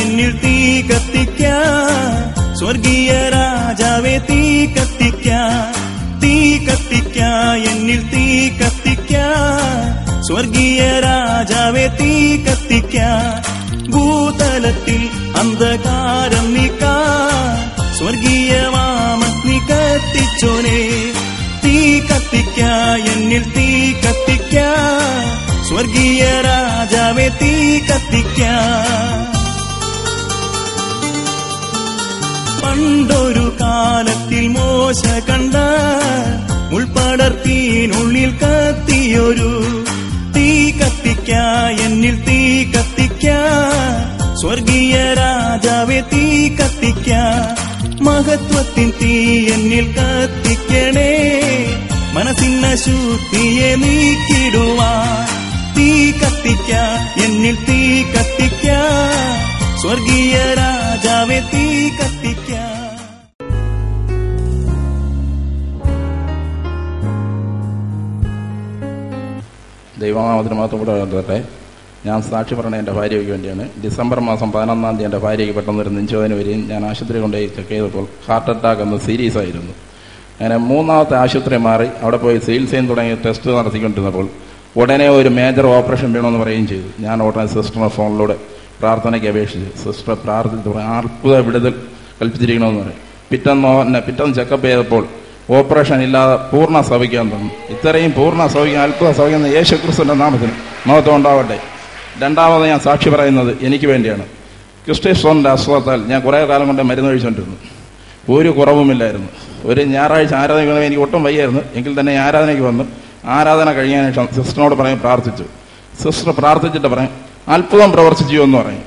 എന്നിൽ തീ കത്തിക്ക, സ്വർഗീയ രാജാവേ തീ കത്തിക്ക, തീ കത്തിക്ക, എന്നിൽ തീ കത്തിക്ക, സ്വർഗീയ രാജാവേ തീ കത്തിക്ക. ഭൂതലത്തിൽ അന്ധകാരം നീക്കാൻ സ്വർഗീയ വാമഗ്നി കത്തിച്ചോനെ, തീ കത്തിക്ക, എന്നിൽ തീ കത്തിക്ക, സ്വർഗീയ രാജാവേ തീ കത്തിക്ക. പണ്ടൊരു കാലത്തിൽ മോശ കണ്ട മുൾപ്പടർത്തിനുള്ളിൽ കത്തിയൊരു തീ കത്തിക്ക, എന്നിൽ തീ കത്തിക്ക, സ്വർഗീയ രാജാവേ തീ കത്തിക്ക. മഹത്വത്തിൻ തീ എന്നിൽ കത്തിക്കണേ, മനസ്സിന് ശുദ്ധിയെ നീക്കിടുവാൻ തീ കത്തിക്ക, എന്നിൽ തീ കത്തിക്ക, സ്വർഗീയ രാജാവേ തീ കത്തിക്ക. ദൈവനാമത്തിന് മാത്രം കൂടെ വരട്ടെ. ഞാൻ സാക്ഷി പറഞ്ഞ എൻ്റെ ഭാര്യയ്ക്ക് വേണ്ടിയാണ്. ഡിസംബർ മാസം 11 എൻ്റെ ഭാര്യയ്ക്ക് പെട്ടെന്നൊരു നെഞ്ചുവേദന വരികയും ഞാൻ ആശുപത്രി കൊണ്ടുപോയി ചെക്ക് ചെയ്തപ്പോൾ ഹാർട്ട് അറ്റാക്ക് എന്ന് സീരിയസ് ആയിരുന്നു. അങ്ങനെ 3ാമത്തെ ആശുപത്രി മാറി അവിടെ പോയി ചികിത്സയും തുടങ്ങി ടെസ്റ്റ് നടത്തിക്കൊണ്ടിരുന്നപ്പോൾ ഉടനെ ഒരു മേജർ ഓപ്പറേഷൻ വേണമെന്ന് പറയുകയും ചെയ്തു. ഞാൻ ഉടനെ സിസ്റ്ററിനെ ഫോണിലൂടെ പ്രാർത്ഥനയ്ക്ക് അപേക്ഷിച്ചു. സിസ്റ്റർ പ്രാർത്ഥിച്ചു അത്ഭുത വിടുതൽ കൽപ്പിച്ചിരിക്കണമെന്ന് പറയും. പിറ്റേന്ന് ചെക്കപ്പ് ചെയ്തപ്പോൾ ഓപ്പറേഷൻ ഇല്ലാതെ പൂർണ്ണ സൗഖ്യം തന്നു. ഇത്രയും പൂർണ്ണ സൗഖ്യം, അത്ഭുത സൗഖ്യം യേശുക്രിസ്തുവിന്റെ നാമത്തിന് മഹത്വം ഉണ്ടാവട്ടെ. രണ്ടാമത് ഞാൻ സാക്ഷി പറയുന്നത് എനിക്ക് വേണ്ടിയാണ്. ക്രിസ്ത്യന്റെ അസുഖത്താൽ ഞാൻ കുറേ കാലം കൊണ്ട് മരുന്ന് കഴിച്ചുകൊണ്ടിരുന്നു. ഒരു കുറവുമില്ലായിരുന്നു. ഒരു ഞായറാഴ്ച ആരാധന എനിക്ക് ഒട്ടും വയ്യായിരുന്നു. എങ്കിൽ തന്നെ ആരാധനയ്ക്ക് വന്നു. ആരാധന കഴിഞ്ഞതിന് ശേഷം സിസ്റ്ററിനോട് പറയും പ്രാർത്ഥിച്ചു. സിസ്റ്റർ പ്രാർത്ഥിച്ചിട്ട് പറയും അത്ഭുതം പ്രവർത്തിച്ചു എന്ന് പറയും.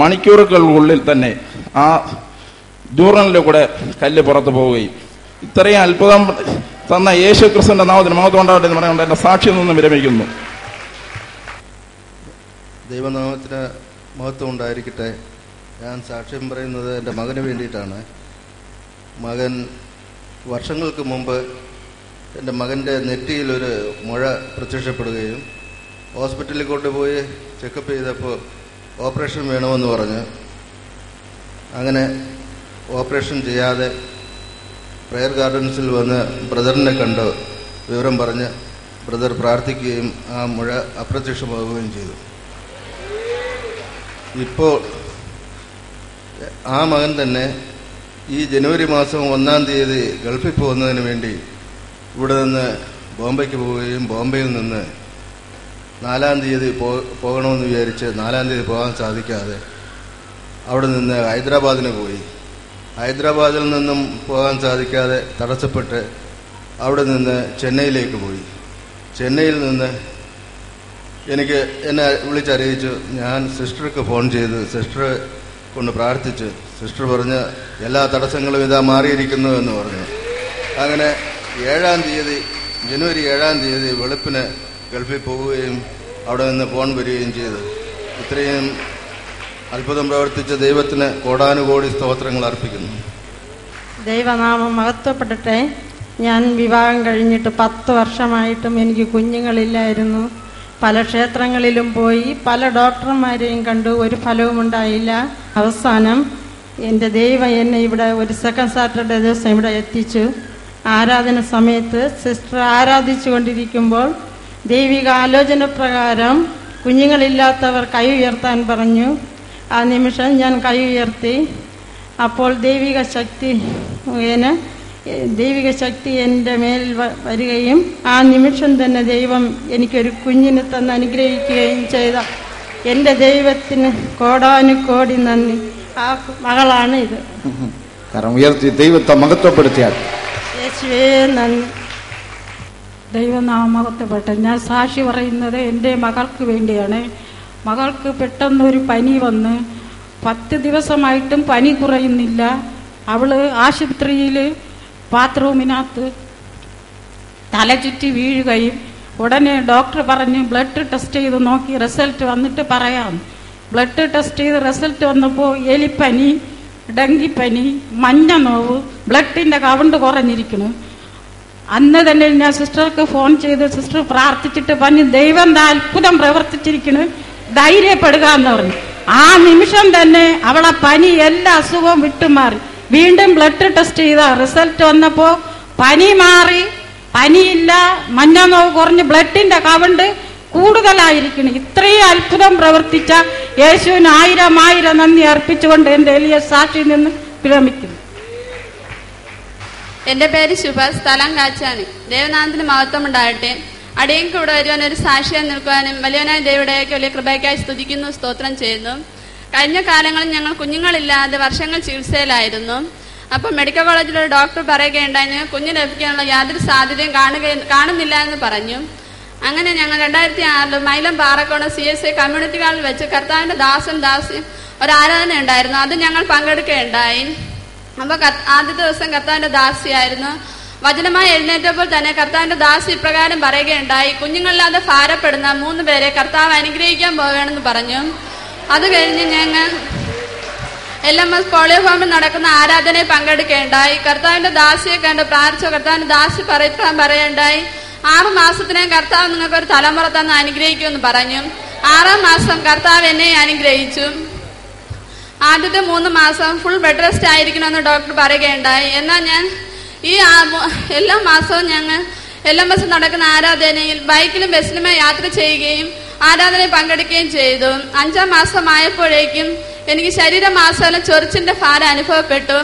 മണിക്കൂറുകൾക്കുള്ളിൽ തന്നെ ആ ജൂറിനിലെ കൂടെ കല്ല് പുറത്തു പോവുകയും ഇത്രയും അത്ഭുതം തന്ന യേശു ക്രിസ്തുവിന്റെ നാമത്തിന് മഹത്വം ഉണ്ടാവട്ടെ എന്ന് പറയുന്നത് എന്റെ സാക്ഷ്യം നിന്നും വിരമിക്കുന്നു. ദൈവനാമത്തിന് മഹത്വം ഉണ്ടായിരിക്കട്ടെ. ഞാൻ സാക്ഷ്യം പറയുന്നത് എൻ്റെ മകന് വേണ്ടിയിട്ടാണ്. മകൻ വർഷങ്ങൾക്ക് മുമ്പ് എൻ്റെ മകൻ്റെ നെറ്റിയിലൊരു മുഴ പ്രത്യക്ഷപ്പെടുകയും ഹോസ്പിറ്റലിൽ കൊണ്ടുപോയി ചെക്കപ്പ് ചെയ്തപ്പോൾ ഓപ്പറേഷൻ വേണമെന്ന് പറഞ്ഞ് അങ്ങനെ ഓപ്പറേഷൻ ചെയ്യാതെ പ്രയർ ഗാർഡൻസിൽ വന്ന് ബ്രദറിനെ കണ്ട് വിവരം പറഞ്ഞ് ബ്രദർ പ്രാർത്ഥിക്കുകയും ആ മുഴ അപ്രത്യക്ഷമാവുകയും ചെയ്തു. ഇപ്പോൾ ആ മകൻ തന്നെ ഈ ജനുവരി മാസം 1-ാം തീയതി ഗൾഫിൽ പോകുന്നതിന് വേണ്ടി ഇവിടെ നിന്ന് ബോംബെക്ക് പോവുകയും ബോംബെയിൽ നിന്ന് 4-ാം തീയതി പോകണമെന്ന് വിചാരിച്ച് 4-ാം തീയതി പോകാൻ സാധിക്കാതെ അവിടെ നിന്ന് ഹൈദരാബാദിന് പോയി. ഹൈദരാബാദിൽ നിന്നും പോകാൻ സാധിക്കാതെ തടസ്സപ്പെട്ട് അവിടെ നിന്ന് ചെന്നൈയിലേക്ക് പോയി. ചെന്നൈയിൽ നിന്ന് എന്നെ വിളിച്ചറിയിച്ചു. ഞാൻ സിസ്റ്റർക്ക് ഫോൺ ചെയ്ത് സിസ്റ്റർ കൊണ്ട് പ്രാർത്ഥിച്ചു. സിസ്റ്റർ പറഞ്ഞ് എല്ലാ തടസ്സങ്ങളും ഇതാ മാറിയിരിക്കുന്നു എന്ന് പറഞ്ഞു. അങ്ങനെ 7-ാം തീയതി ജനുവരി 7-ാം തീയതി വെളുപ്പിന് ഗൾഫിൽ പോവുകയും അവിടെ നിന്ന് ഫോൺ വരികയും ചെയ്തു. ഇത്രയും അത്ഭുതം പ്രവർത്തിച്ച ദൈവത്തിന് കോടാനുകോടി സ്തോത്രങ്ങൾ അർപ്പിക്കുന്നു. ദൈവനാമം മഹത്വപ്പെടട്ടെ. ഞാൻ വിവാഹം കഴിഞ്ഞിട്ട് 10 വർഷമായിട്ടും എനിക്ക് കുഞ്ഞുങ്ങളില്ലായിരുന്നു. പല ക്ഷേത്രങ്ങളിലും പോയി പല ഡോക്ടർമാരെയും കണ്ടു, ഒരു ഫലവും ഉണ്ടായില്ല. അവസാനം എൻ്റെ ദൈവം എന്നെ ഇവിടെ ഒരു സെക്കൻഡ് സാറ്റർഡേ ദിവസം ഇവിടെ എത്തിച്ചു. ആരാധന സമയത്ത് സിസ്റ്റർ ആരാധിച്ചു കൊണ്ടിരിക്കുമ്പോൾ ദൈവിക ആലോചന പ്രകാരം കുഞ്ഞുങ്ങളില്ലാത്തവർ കൈ ഉയർത്താൻ പറഞ്ഞു. ആ നിമിഷം ഞാൻ കൈ ഉയർത്തി. അപ്പോൾ ദൈവിക ശക്തി എൻ്റെ മേലിൽ വരികയും ആ നിമിഷം തന്നെ ദൈവം എനിക്കൊരു കുഞ്ഞിനെ തന്ന് അനുഗ്രഹിക്കുകയും ചെയ്ത എൻ്റെ ദൈവത്തിന് കോടാനുകോടി നന്ദി. ആ മകളാണ് ഇത്. കാരണം ഉയർത്തി ദൈവത്തെ മഹത്വപ്പെടുത്തിയാൽ യേശുവേ നന്ദി. ദൈവനാമം മഹത്വപ്പെട്ടെ. ഞാൻ സാക്ഷി പറയുന്നത് എൻ്റെ മകൾക്ക് വേണ്ടിയാണ്. മകൾക്ക് പെട്ടെന്നൊരു പനി വന്ന് 10 ദിവസമായിട്ടും പനി കുറയുന്നില്ല. അവള് ആശുപത്രിയിൽ ബാത്റൂമിനകത്ത് തല ചുറ്റി വീഴുകയും ഉടനെ ഡോക്ടർ പറഞ്ഞ് ബ്ലഡ് ടെസ്റ്റ് ചെയ്ത് നോക്കി റിസൾട്ട് വന്നിട്ട് പറയാം. ബ്ലഡ് ടെസ്റ്റ് ചെയ്ത് റിസൾട്ട് വന്നപ്പോൾ എലിപ്പനി, ഡെങ്കിപ്പനി, മഞ്ഞ നോവ്, ബ്ലഡിൻ്റെ കൗണ്ട് കുറഞ്ഞിരിക്കുന്നു. അന്ന് തന്നെ ഞാൻ സിസ്റ്റർക്ക് ഫോൺ ചെയ്ത് സിസ്റ്റർ പ്രാർത്ഥിച്ചിട്ട് പറഞ്ഞു ദൈവം അത്ഭുതം പ്രവർത്തിച്ചിരിക്കുന്നു, ധൈര്യപ്പെടുക എന്ന് പറഞ്ഞു. ആ നിമിഷം തന്നെ അവളെ പനി എല്ലാ അസുഖവും വിട്ടുമാറി. വീണ്ടും ബ്ലഡ് ടെസ്റ്റ് ചെയ്ത റിസൾട്ട് വന്നപ്പോ പനി മാറി, പനിയില്ല, മഞ്ഞനോവ് കുറഞ്ഞ് ബ്ലഡിന്റെ കൗണ്ട് കൂടുതലായിരിക്കണം. ഇത്രയും അത്ഭുതം പ്രവർത്തിച്ച യേശുവിന് 1000 നന്ദി അർപ്പിച്ചുകൊണ്ട് എന്റെ എളിയ സാക്ഷി നിന്ന് വിരമിക്കുന്നു. എന്റെ പേര് ശുഭ, സ്ഥലം കാച്ചാണി. ദേവനാഥത്തിന് മഹത്വം ഉണ്ടാകട്ടെ. അടിയങ്ങൾക്ക് ഇവിടെ വരുവാൻ ഒരു സാക്ഷിയായി നിൽക്കുവാനും വലിയവനായ ദൈവയുടെയൊക്കെ വലിയ കൃപയ്ക്കായി സ്തുതിക്കുന്നു, സ്തോത്രം ചെയ്യുന്നു. കഴിഞ്ഞ കാലങ്ങളിൽ ഞങ്ങൾ കുഞ്ഞുങ്ങളില്ലാതെ വർഷങ്ങൾ ചികിത്സയിലായിരുന്നു. അപ്പം മെഡിക്കൽ കോളേജിൽ ഒരു ഡോക്ടർ പറയുകയുണ്ടായിരുന്നു കുഞ്ഞ് ലഭിക്കാനുള്ള യാതൊരു സാധ്യതയും കാണുന്നില്ല എന്ന് പറഞ്ഞു. അങ്ങനെ ഞങ്ങൾ 2006 മൈലം പാറക്കോണ CSI കമ്മ്യൂണിറ്റി ഹാളിൽ വെച്ച് കർത്താവിന്റെ ദാസും ദാസിയും ഒരു ആരാധന ഉണ്ടായിരുന്നു. അത് ഞങ്ങൾ പങ്കെടുക്കുകയുണ്ടായി. അപ്പൊ ആദ്യത്തെ ദിവസം കർത്താവിന്റെ ദാസിയായിരുന്നു. വചനമായി എഴുന്നേറ്റപ്പോൾ തന്നെ കർത്താവിന്റെ ദാസി ഇപ്രകാരം പറയുകയുണ്ടായി, കുഞ്ഞുങ്ങളില്ലാതെ ഭാരപ്പെടുന്ന 3 പേരെ കർത്താവ് അനുഗ്രഹിക്കാൻ പോവുകയാണെന്ന് പറഞ്ഞു. അത് കഴിഞ്ഞ് ഞങ്ങൾ LMS പോളിയോ ഫാമിൽ നടക്കുന്ന ആരാധനയിൽ പങ്കെടുക്കുകയുണ്ടായി. കർത്താവിന്റെ ദാസിയെ കണ്ട് പ്രാർത്ഥിച്ചു. കർത്താവിന്റെ ദാസി പറയുകയുണ്ടായി, 6 മാസത്തിനകം കർത്താവ് നിങ്ങൾക്ക് ഒരു തലമുറ തന്ന് അനുഗ്രഹിക്കുമെന്ന് പറഞ്ഞു. 6-ാം മാസം കർത്താവ് എന്നെ അനുഗ്രഹിച്ചു. ആദ്യത്തെ 3 മാസം ഫുൾ ബെഡ് റെസ്റ്റ് ആയിരിക്കണമെന്ന് ഡോക്ടർ പറയുകയുണ്ടായി. എന്നാൽ ഞാൻ ഈ എല്ലാ മാസവും ഞങ്ങൾ LMS നടക്കുന്ന ആരാധനയിൽ ബൈക്കിലും ബസ്സിലുമായി യാത്ര ചെയ്യുകയും ആരാധനയിൽ പങ്കെടുക്കുകയും ചെയ്തു. 5-ാം മാസമായപ്പോഴേക്കും എനിക്ക് ശരീരമാസകലം ചൊറിച്ചിന്റെ ഭാരം അനുഭവപ്പെട്ടു.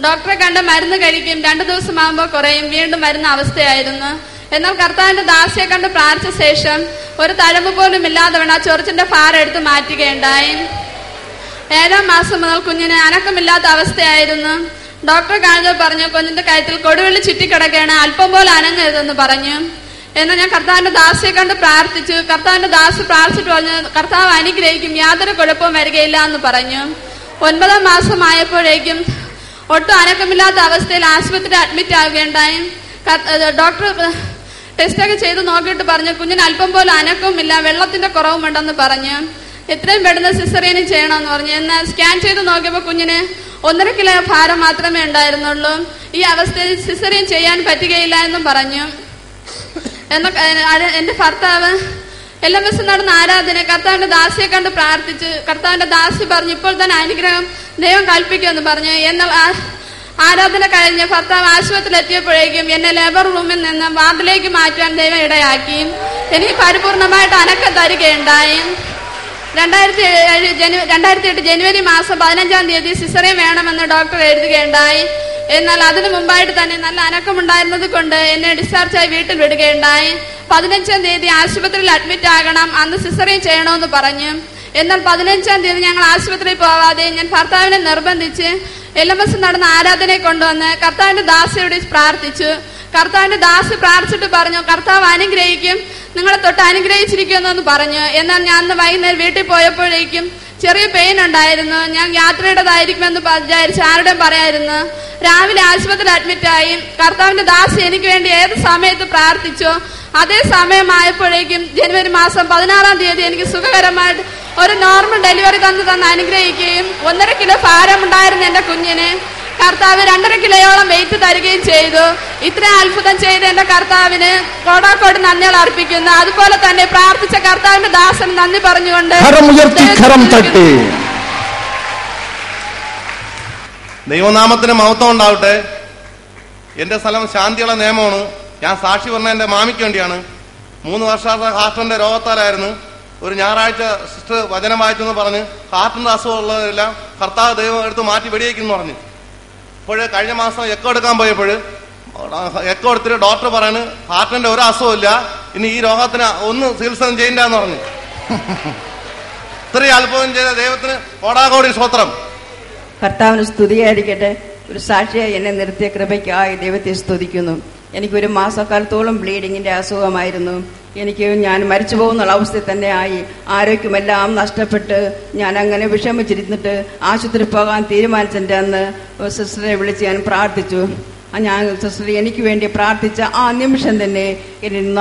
ഡോക്ടറെ കണ്ട് മരുന്ന് കഴിക്കും, 2 ദിവസമാകുമ്പോൾ കുറയും, വീണ്ടും വരുന്ന അവസ്ഥയായിരുന്നു. എന്നാൽ കർത്താവിന്റെ ദാസിയെ കണ്ട് പ്രാർത്ഥിച്ച ശേഷം ഒരു തഴമ്പ് പോലും ഇല്ലാതെ വേണം ആ ചൊറിച്ചിന്റെ ഭാരം എടുത്ത് മാറ്റുകയുണ്ടായി. 7-ാം മാസം മുതൽ കുഞ്ഞിന് അനക്കമില്ലാത്ത അവസ്ഥയായിരുന്നു. ഡോക്ടറെ കാണുന്നത് പറഞ്ഞു കുഞ്ഞിന്റെ കഴുത്തിൽ കൊടുവെള്ളി ചുറ്റിക്കിടക്കുകയാണ്, അല്പം പോലെ അനങ്ങരുതെന്ന് പറഞ്ഞു. എന്നാൽ ഞാൻ കർത്താവിന്റെ ദാസിയെ കണ്ട് പ്രാർത്ഥിച്ചു. കർത്താവിന്റെ ദാസി പ്രാർത്ഥിച്ചിട്ട് പറഞ്ഞു കർത്താവ് അനുഗ്രഹിക്കും, യാതൊരു കുഴപ്പവും വരികയില്ല എന്ന് പറഞ്ഞു. 9-ാം മാസമായപ്പോഴേക്കും ഒട്ടും അനക്കമില്ലാത്ത അവസ്ഥയിൽ ആശുപത്രിയിൽ അഡ്മിറ്റ് ആവുകയുണ്ടായി. ഡോക്ടർ ടെസ്റ്റൊക്കെ ചെയ്ത് നോക്കിയിട്ട് പറഞ്ഞു കുഞ്ഞിന് അല്പം പോലെ അനക്കവും ഇല്ല, വെള്ളത്തിന്റെ കുറവുമുണ്ടെന്ന് പറഞ്ഞു. എത്രയും പെട്ടെന്ന് സിസേറിയൻ ചെയ്യണമെന്ന് പറഞ്ഞു. എന്നാൽ സ്കാൻ ചെയ്ത് നോക്കിയപ്പോൾ കുഞ്ഞിന് 1.5 കിലോ ഭാരം മാത്രമേ ഉണ്ടായിരുന്നുള്ളൂ. ഈ അവസ്ഥയിൽ സിസേറിയൻ ചെയ്യാൻ പറ്റുകയില്ല എന്നും പറഞ്ഞു. എന്നാൽ എന്റെ ഭർത്താവ് LMS നടന്ന ആരാധന കർത്താവിന്റെ ദാസിയെ കണ്ട് പ്രാർത്ഥിച്ച് കർത്താവിന്റെ ദാസി പറഞ്ഞു ഇപ്പോൾ തന്നെ അനുഗ്രഹം ദൈവം കൽപ്പിക്കുമെന്ന് പറഞ്ഞു. എന്നാൽ ആരാധന കഴിഞ്ഞ് ഭർത്താവ് ആശുപത്രിയിൽ എത്തിയപ്പോഴേക്കും എന്നെ ലേബർ റൂമിൽ നിന്ന് വാർഡിലേക്ക് മാറ്റാൻ ദൈവം ഇടയാക്കി. എനിക്ക് പരിപൂർണമായിട്ട് അനക്കം തരികയുണ്ടായി. 2008 ജനുവരി മാസം 15-ാം തീയതി സിസേറിയൻ വേണമെന്ന് ഡോക്ടർ എഴുതുകയുണ്ടായി. എന്നാൽ അതിനു മുമ്പായിട്ട് തന്നെ നല്ല അനക്കമുണ്ടായിരുന്നത് കൊണ്ട് എന്നെ ഡിസ്ചാർജായി വീട്ടിൽ വിടുകയുണ്ടായി. 15-ാം തീയതി ആശുപത്രിയിൽ അഡ്മിറ്റ് ആകണം, അന്ന് സിസേറിയൻ ചെയ്യണമെന്ന് പറഞ്ഞു. എന്നാൽ 15-ാം തീയതി ഞങ്ങൾ ആശുപത്രിയിൽ പോവാതെ ഞാൻ ഭർത്താവിനെ നിർബന്ധിച്ച് LMS നടന്ന ആരാധനയെ കൊണ്ടുവന്ന് കർത്താവിന്റെ ദാസിയോട് പ്രാർത്ഥിച്ചു. കർത്താവിന്റെ ദാസി പ്രാർത്ഥിച്ചിട്ട് പറഞ്ഞു കർത്താവ് അനുഗ്രഹിക്കും, നിങ്ങളെ തൊട്ട് അനുഗ്രഹിച്ചിരിക്കുമെന്ന് പറഞ്ഞു. എന്നാൽ ഞാൻ അന്ന് വൈകുന്നേരം വീട്ടിൽ പോയപ്പോഴേക്കും ചെറിയ പെയിൻ ഉണ്ടായിരുന്നു. ഞാൻ യാത്രയുടേതായിരിക്കുമെന്ന് വിചാരിച്ച് ആരുടെയും പറയായിരുന്നു. രാവിലെ ആശുപത്രിയിൽ അഡ്മിറ്റായി. കർത്താവിന്റെ ദാസി എനിക്ക് വേണ്ടി ഏത് സമയത്ത് പ്രാർത്ഥിച്ചോ അതേ സമയമായപ്പോഴേക്കും ജനുവരി മാസം 16-ാം തീയതി എനിക്ക് സുഖകരമായിട്ട് ഒരു നോർമൽ ഡെലിവറി തന്ന് അനുഗ്രഹിക്കുകയും 1.5 കിലോ ഭാരമുണ്ടായിരുന്ന എന്റെ കുഞ്ഞിന് കർത്താവ് 2.5 കിലോയോളം വെയിറ്റ് തരികയും ചെയ്തു. ഇത്രയും അത്ഭുതം ചെയ്ത് എന്റെ കർത്താവിന് കോടാക്കോടി നന്ദികൾ അർപ്പിക്കുന്നു. അതുപോലെ തന്നെ പ്രാർത്ഥിച്ച കർത്താവിന്റെ ദാസന് നന്ദി പറഞ്ഞുകൊണ്ട് ദൈവനാമത്തിന് മഹത്വം ഉണ്ടാവട്ടെ. എന്റെ സ്ഥലം ശാന്തിയുള്ള നിയമമാണ്. ഞാൻ സാക്ഷി പറഞ്ഞ എന്റെ മാമിക്ക് വേണ്ടിയാണ്. 3 വർഷത്തെ ഹാർട്ടിന്റെ രോഗത്താലായിരുന്നു. ഒരു ഞായറാഴ്ച സിസ്റ്റർ വചനം വായിച്ചെന്ന് പറഞ്ഞ് ഹാർട്ടിന്റെ അസുഖമുള്ളതെല്ലാം കർത്താവ് ദൈവം എടുത്ത് മാറ്റി വെടിയേക്കെന്ന് പറഞ്ഞു. അപ്പോഴ് കഴിഞ്ഞ മാസം എക്കോ എടുക്കാൻ പോയപ്പോൾ എക്കോ എടുത്തിട്ട് ഡോക്ടർ പറയാണ് ഹാർട്ടിന്റെ ഒരു അസുഖമില്ല, ഇനി ഈ രോഗത്തിന് ഒന്ന് ചികിത്സ ചെയ്യണ്ടെന്ന് പറഞ്ഞു. ഇത്രയും അത്ഭുതം ചെയ്ത ദൈവത്തിന് കോടാകോടി സ്തോത്രം. കർത്താവിന് സ്തുതിയായിരിക്കട്ടെ. ഒരു സാക്ഷിയായി എന്നെ നിർത്തിയ കൃപയ്ക്കായി ദൈവത്തെ സ്തുതിക്കുന്നു. എനിക്കൊരു മാസക്കാലത്തോളം ബ്ലീഡിങ്ങിന്റെ അസുഖമായിരുന്നു. ഞാൻ മരിച്ചു പോകുന്നുള്ള അവസ്ഥയിൽ തന്നെ ആയി. ആരോഗ്യമെല്ലാം നഷ്ടപ്പെട്ട് ഞാൻ അങ്ങനെ വിഷമിച്ചിരുന്നിട്ട് ആശുപത്രി പോകാൻ തീരുമാനിച്ചതിൻ്റെ അന്ന് സിസ്റ്ററെ വിളിച്ച് ഞാൻ പ്രാർത്ഥിച്ചു. ഞാൻ സിസ്റ്റർ എനിക്ക് വേണ്ടി പ്രാർത്ഥിച്ച ആ നിമിഷം തന്നെ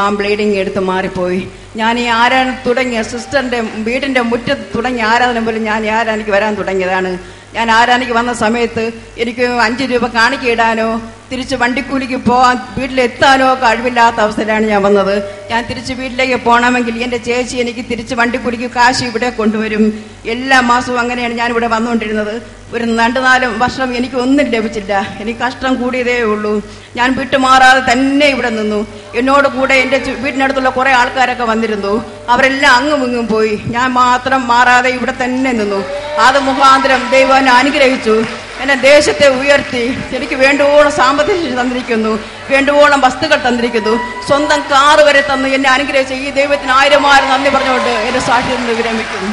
ആ ബ്ലീഡിങ് എടുത്ത് മാറിപ്പോയി. ഞാൻ ഈ ആരാധന തുടങ്ങിയ സിസ്റ്ററിന്റെ വീടിന്റെ മുറ്റത്ത് തുടങ്ങിയ ആരാധന പോലും ഞാൻ ആരാധനയ്ക്ക് വരാൻ തുടങ്ങിയതാണ്. ഞാൻ ആരാധനയ്ക്ക് വന്ന സമയത്ത് എനിക്ക് 5 രൂപ കാണിക്കയിടാനോ തിരിച്ച് വണ്ടിക്കൂലിക്ക് പോകാൻ വീട്ടിലെത്താനോ കഴിവില്ലാത്ത അവസ്ഥയിലാണ് ഞാൻ വന്നത്. ഞാൻ തിരിച്ച് വീട്ടിലേക്ക് പോകണമെങ്കിൽ എൻ്റെ ചേച്ചി എനിക്ക് തിരിച്ച് വണ്ടിക്കൂലിക്ക് കാശ് ഇവിടെ കൊണ്ടുവരും. എല്ലാ മാസവും അങ്ങനെയാണ് ഞാൻ ഇവിടെ വന്നുകൊണ്ടിരുന്നത്. ഒരു 2-4 വർഷം എനിക്ക് ഒന്നും ലഭിച്ചില്ല. എനിക്ക് കഷ്ടം കൂടിയതേ ഉള്ളൂ. ഞാൻ വിട്ടുമാറാതെ തന്നെ ഇവിടെ നിന്നു. എന്നോട് കൂടെ എൻ്റെ വീട്ടിനടുത്തുള്ള കുറെ ആൾക്കാരൊക്കെ വന്നിരുന്നു. അവരെല്ലാം അങ്ങും ഇങ്ങും പോയി. ഞാൻ മാത്രം മാറാതെ ഇവിടെ തന്നെ നിന്നു. അത് മുഖാന്തരം ദൈവം എന്നെ അനുഗ്രഹിച്ചു. എന്നെ ദേശത്തെ ഉയർത്തി. എനിക്ക് വേണ്ടുവോളം സാമ്പത്തിക ശേഷി തന്നിരിക്കുന്നു, വേണ്ടുവോളം വസ്തുക്കൾ തന്നിരിക്കുന്നു, സ്വന്തം കാറ് വരെ തന്നു എന്നെ അനുഗ്രഹിച്ച ഈ ദൈവത്തിന് 1000 നന്ദി പറഞ്ഞുകൊണ്ട് എന്റെ സാക്ഷ്യം വിരമിക്കുന്നു.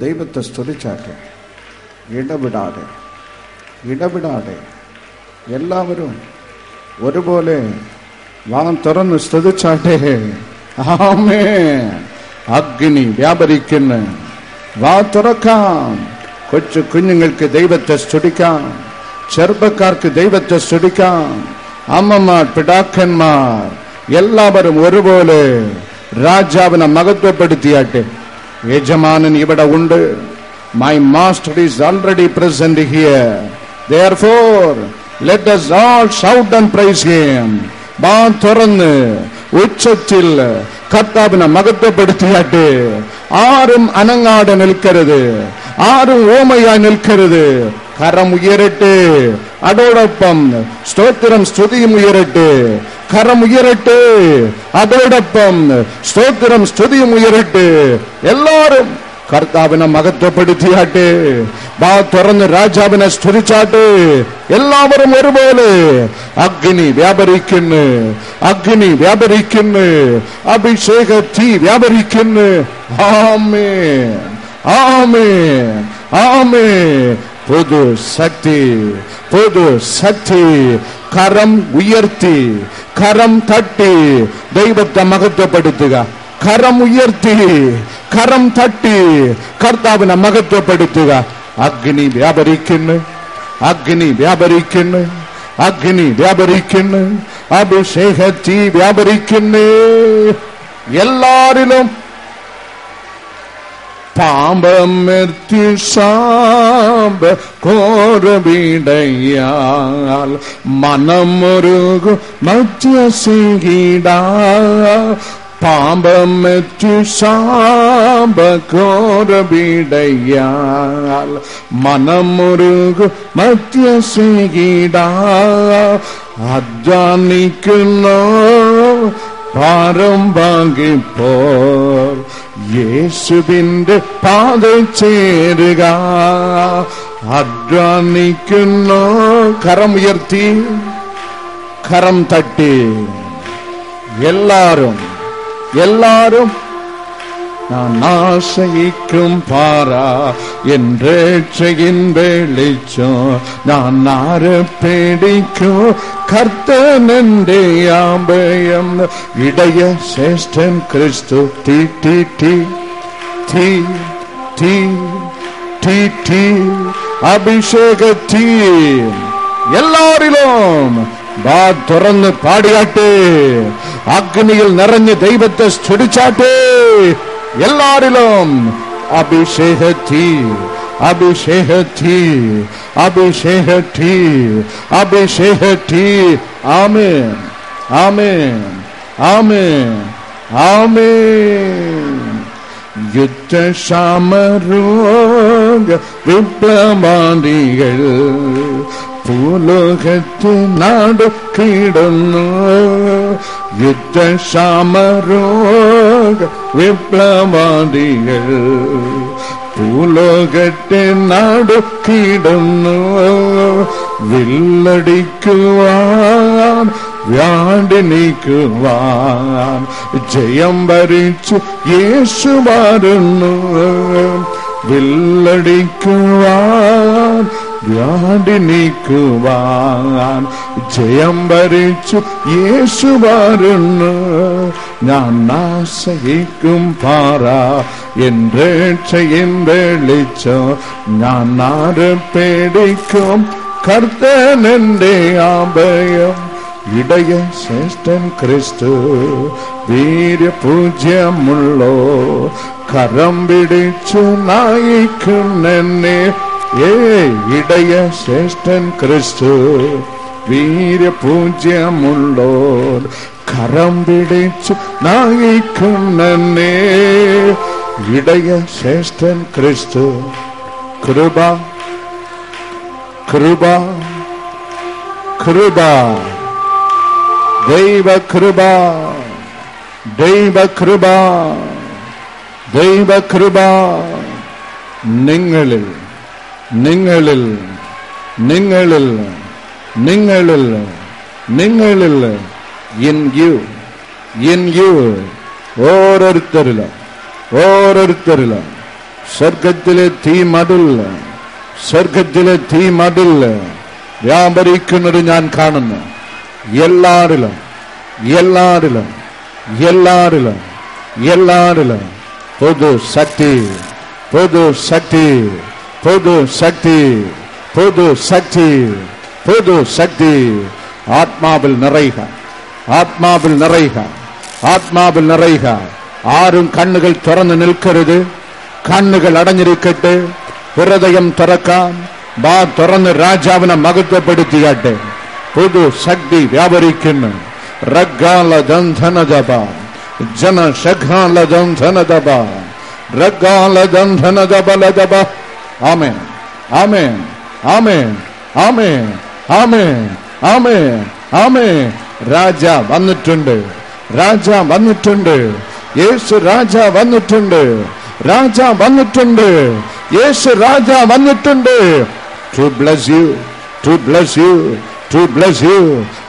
ദൈവത്തെ സ്തുതിച്ചാട്ടെ. ഇടപെടാതെ എല്ലാവരും ഒരുപോലെ വാം തുറന്ന് സ്തുതിച്ചാട്ടെ. ആമേൻ. അഗ്നി വ്യാപരിക്കുന്നു. വാ തുറക്കാം. കൊച്ചു കുഞ്ഞുങ്ങൾക്ക് ദൈവത്തെ സ്തുതിക്കാം. ചെറുപ്പക്കാർക്ക് ദൈവത്തെ സ്തുതിക്കാം. അമ്മമാർ, പിതാക്കന്മാർ എല്ലാവരും ഒരുപോലെ രാജാവിനെ മഹത്വപ്പെടുത്തിയാട്ടെ. യജമാനൻ ഇവിടെ ഉണ്ട്. My master is already present here. Therefore, let us all shout and praise him. വാ തുറന്ന് ഉച്ചത്തിൽ കർത്താവിനെ മഹത്വപ്പെടുത്തിയാട്ടെ. ആരും അനങ്ങാതെ നിൽക്കരുത്, ആരും ഓമയായി നിൽക്കരുത്. കരം ഉയരട്ടെ. അതോടൊപ്പം സ്തോത്രം സ്തുതിയും ഉയരട്ടെ. കരം ഉയരട്ടെ. അതോടൊപ്പം സ്തോത്രം സ്തുതിയും ഉയരട്ടെ. എല്ലാവരും കർത്താവിനെ മഹത്വപ്പെടുത്തിയാട്ടെ. വാ തുറന്ന് രാജാവിനെ സ്തുതിച്ചാട്ടെ. എല്ലാവരും ഒരുപോലെ. അഗ്നി വ്യാപരിക്കുന്നു. അഗ്നി വ്യാപരിക്കുന്നു. അഭിഷേക തീ വ്യാപരിക്കുന്നു. ആമേൻ, ആമേൻ, ആമേൻ. പുതു ശക്തി, പുതു ശക്തി. കരം ഉയർത്തി, കരം തട്ടി ദൈവത്തെ മഹത്വപ്പെടുത്തുക. കരം ഉയർത്തി, കരം തട്ടി കർത്താവിനെ മഹത്വപ്പെടുത്തുക. അഗ്നി വ്യാപരിക്കുന്നു. അഗ്നി വ്യാപരിക്കുന്നു. അഗ്നി വ്യാപരിക്കുന്നു. അഭിഷേക തീ വ്യാപരിക്കുന്നു. എല്ലാരിലും പാമ്പമെത്തി സാമ്പ കോരവിടയാൽ മനമൊരുകു മധ്യസിട. പാമ്പമെത്തി സാമ്പ കോരവിടയാൽ മനമൊരുകു മധ്യസിട. അധ്വാനിക്കുന്നു ഭാരം വാങ്ങിപ്പോർ യേശുവിന്റെ പാതയിൽ ചേരുക. അധ്വാനിക്കുന്നു. കരം ഉയർത്തി, കരം തട്ടി എല്ലാരും എല്ലാരും நான் ஆசைக்கும் பாரா என்றேற்றையின் வெளிச்சம் நான் ஆறு பிடிக்கும் கர்த்தன் என்றே ஆபயம் இடைய சேஷ்டன் கிறிஸ்து டி டி டி டி டி டி டி அபிஷேக தீ எல்லாரிலும் വാ തുറന്ന് പാടിയാട്ടെ. അഗ്നിയിൽ നിറഞ്ഞ് ദൈവത്തെ സ്തുതിച്ചാട്ടെ. എല്ലാരിലും അഭിഷേക തീ, അഭിഷേക തീ, അഭിഷേക തീ, അഭിഷേക തീ. ആമേൻ, ആമേൻ, ആമേൻ, ആമേൻ. യുദ്ധക്ഷാമരോഗ വിപ്ലവാദികൾ ഭൂലോകത്ത് നടക്കിടുന്നു. യുദ്ധക്ഷാമരോഗ വിപ്ലവാദികൾ ഭൂലോകത്തെ നടക്കിടുന്നു. വില്ലടിക്കുവാൻ വ്യാണ്ടി നീക്കുവാൻ ജയം വരിച്ചു യേശു വരുന്നു. വില്ലടിക്കുവാൻ വ്യാണ്ടി നീക്കുവാൻ ജയം വരിച്ചു യേശു വരുന്നു. ഞാൻ ആശ്രയിക്കും പാറ എൻ വെളിച്ചം ഞാൻ ആരെ പേടിക്കും കർത്തൻ എന്റെ അഭയം ഇടയ ശ്രേഷ്ഠൻ ക്രിസ്തു വീര്യപൂജ്യമുള്ളോ കരം പിടിച്ചു നയിക്കുന്നെന്നെ. ഇടയ ശ്രേഷ്ഠൻ ക്രിസ്തു വീര്യപൂജ്യമുള്ളോ കരം പിടിച്ചു നയിക്കുന്നെന്നെ. ഇടയ ശ്രേഷ്ഠൻ ക്രിസ്തു. കൃപ കൃപ കൃപ ദൈവകൃപ ദൈവകൃപ ദൈവകൃപ നിങ്ങളിൽ നിങ്ങളിൽ നിങ്ങളിൽ നിങ്ങളിൽ നിങ്ങളിൽ ഇൻ യു ഓരോരുത്തരിലും ഓരോരുത്തരിലും സ്വർഗത്തിലെ തീ മതിൽ വ്യാപരിക്കുന്നത് ഞാൻ കാണുന്നു. എല്ലാരിലും എല്ലാരിലും എല്ലാരിലും എല്ലാരിലും പൊതുശക്തി പൊതുശക്തി പൊതുശക്തി പൊതുശക്തി പൊതുശക്തി ആത്മാവിൽ നിറയുക ആത്മാവിൽ നിറയുക ആത്മാവിൽ നിറയുക. ആരും കണ്ണുകൾ തുറന്നു നിൽക്കരുത്. കണ്ണുകൾ അടഞ്ഞിരിക്കട്ടെ. ഹൃദയം തുറക്കാം. വാ തുറന്ന് രാജാവിനെ മഹത്വപ്പെടുത്തിയാട്ടെ. പുതുശക്തി വ്യാപരിക്കുന്നു. റഗ്ഗാലദന്ധനദബ ജനശഘാലദന്ധനദബ റഗ്ഗാലദന്ധനദബലദബ. ആമേൻ ആമേൻ ആമേൻ ആമേൻ ആമേൻ ആമേൻ ആമേൻ. രാജ വന്നിട്ടുണ്ട്. രാജ വന്നിട്ടുണ്ട്. യേശു രാജ വന്നിട്ടുണ്ട്. രാജ വന്നിട്ടുണ്ട്. യേശു രാജ വന്നിട്ടുണ്ട്. To bless you, to bless you, to bless you.